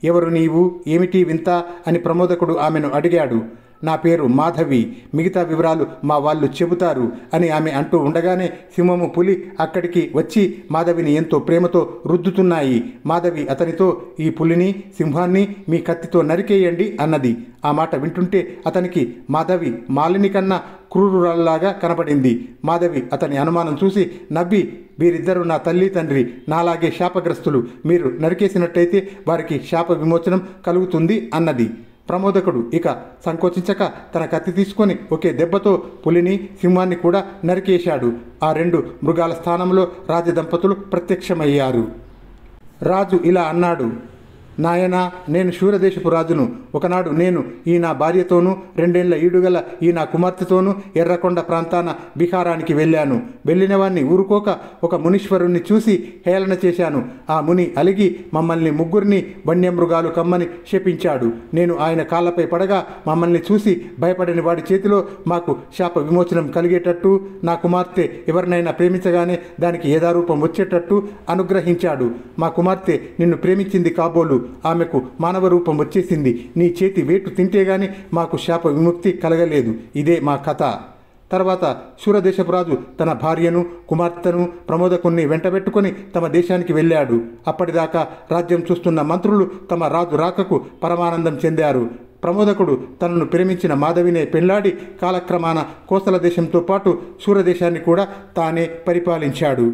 ఎవరు నీవు, ఏమిటి వింత అని ప్రమోదకుడు ఆమెను అడిగాడు. నా పేరు మాధవి, మిగతా వివరాలు మా వాళ్ళు చెబుతారు అని ఆమె అంటూ ఉండగానే సింహము పులి అక్కడికి వచ్చి మాధవిని ఎంతో ప్రేమతో రుద్దుతున్నాయి. మాధవి అతనితో, ఈ పులిని సింహాన్ని మీ కత్తితో నరికేయండి అన్నది. ఆ మాట వింటుంటే అతనికి మాధవి మాలిని కన్నా క్రూరురాల్లాగా కనపడింది. మాధవి అతని అనుమానం చూసి నవ్వి, వీరిద్దరూ నా తల్లి తండ్రి, నాలాగే శాపగ్రస్తులు, మీరు నరికేసినట్టయితే వారికి శాప విమోచనం కలుగుతుంది అన్నది. ప్రమోదకుడు ఇక సంకోచించక తన కత్తి తీసుకొని ఒకే దెబ్బతో పులిని సింహాన్ని కూడా నరికేశాడు. ఆ రెండు మృగాల స్థానంలో రాజదంపతులు ప్రత్యక్షమయ్యారు. రాజు ఇలా అన్నాడు, నాయనా, నేను శూరదేశపు రాజును. ఒకనాడు నేను ఈ నా భార్యతోనూ 2 ఏళ్ల ఈడుగల ఈ నా కుమార్తెతోనూ ఎర్రకొండ ప్రాంతాన విహారానికి వెళ్ళాను. వెళ్ళిన వాణ్ణి ఊరుకోక ఒక మునీశ్వరుణ్ణి చూసి హేళన చేశాను. ఆ ముని అలిగి మమ్మల్ని ముగ్గురిని వన్యమృగాలు కమ్మని శపించాడు. నేను ఆయన కాళ్ళపై పడగా మమ్మల్ని చూసి భయపడని వాడి చేతిలో మాకు శాప విమోచనం కలిగేటట్టు, నా కుమార్తె ఎవరినైనా ప్రేమించగానే దానికి యథారూపం వచ్చేటట్టు అనుగ్రహించాడు. మా కుమార్తె నిన్ను ప్రేమించింది కాబోలు, ఆమెకు మానవ రూపం వచ్చేసింది. నీ చేతి వేటు తింటే గాని మాకు శాప విముక్తి కలగలేదు. ఇదే మా కథ. తర్వాత శూరదేశపు రాజు తన భార్యను కుమార్తెను ప్రమోదకుణ్ణి వెంటబెట్టుకొని తమ దేశానికి వెళ్ళాడు. అప్పటిదాకా రాజ్యం చూస్తున్న మంత్రులు తమ రాజు రాకకు పరమానందం చెందారు. ప్రమోదకుడు తనను ప్రేమించిన మాధవినే పెళ్లాడి కాలక్రమాన కోసల దేశంతో పాటు శూరదేశాన్ని కూడా తానే పరిపాలించాడు.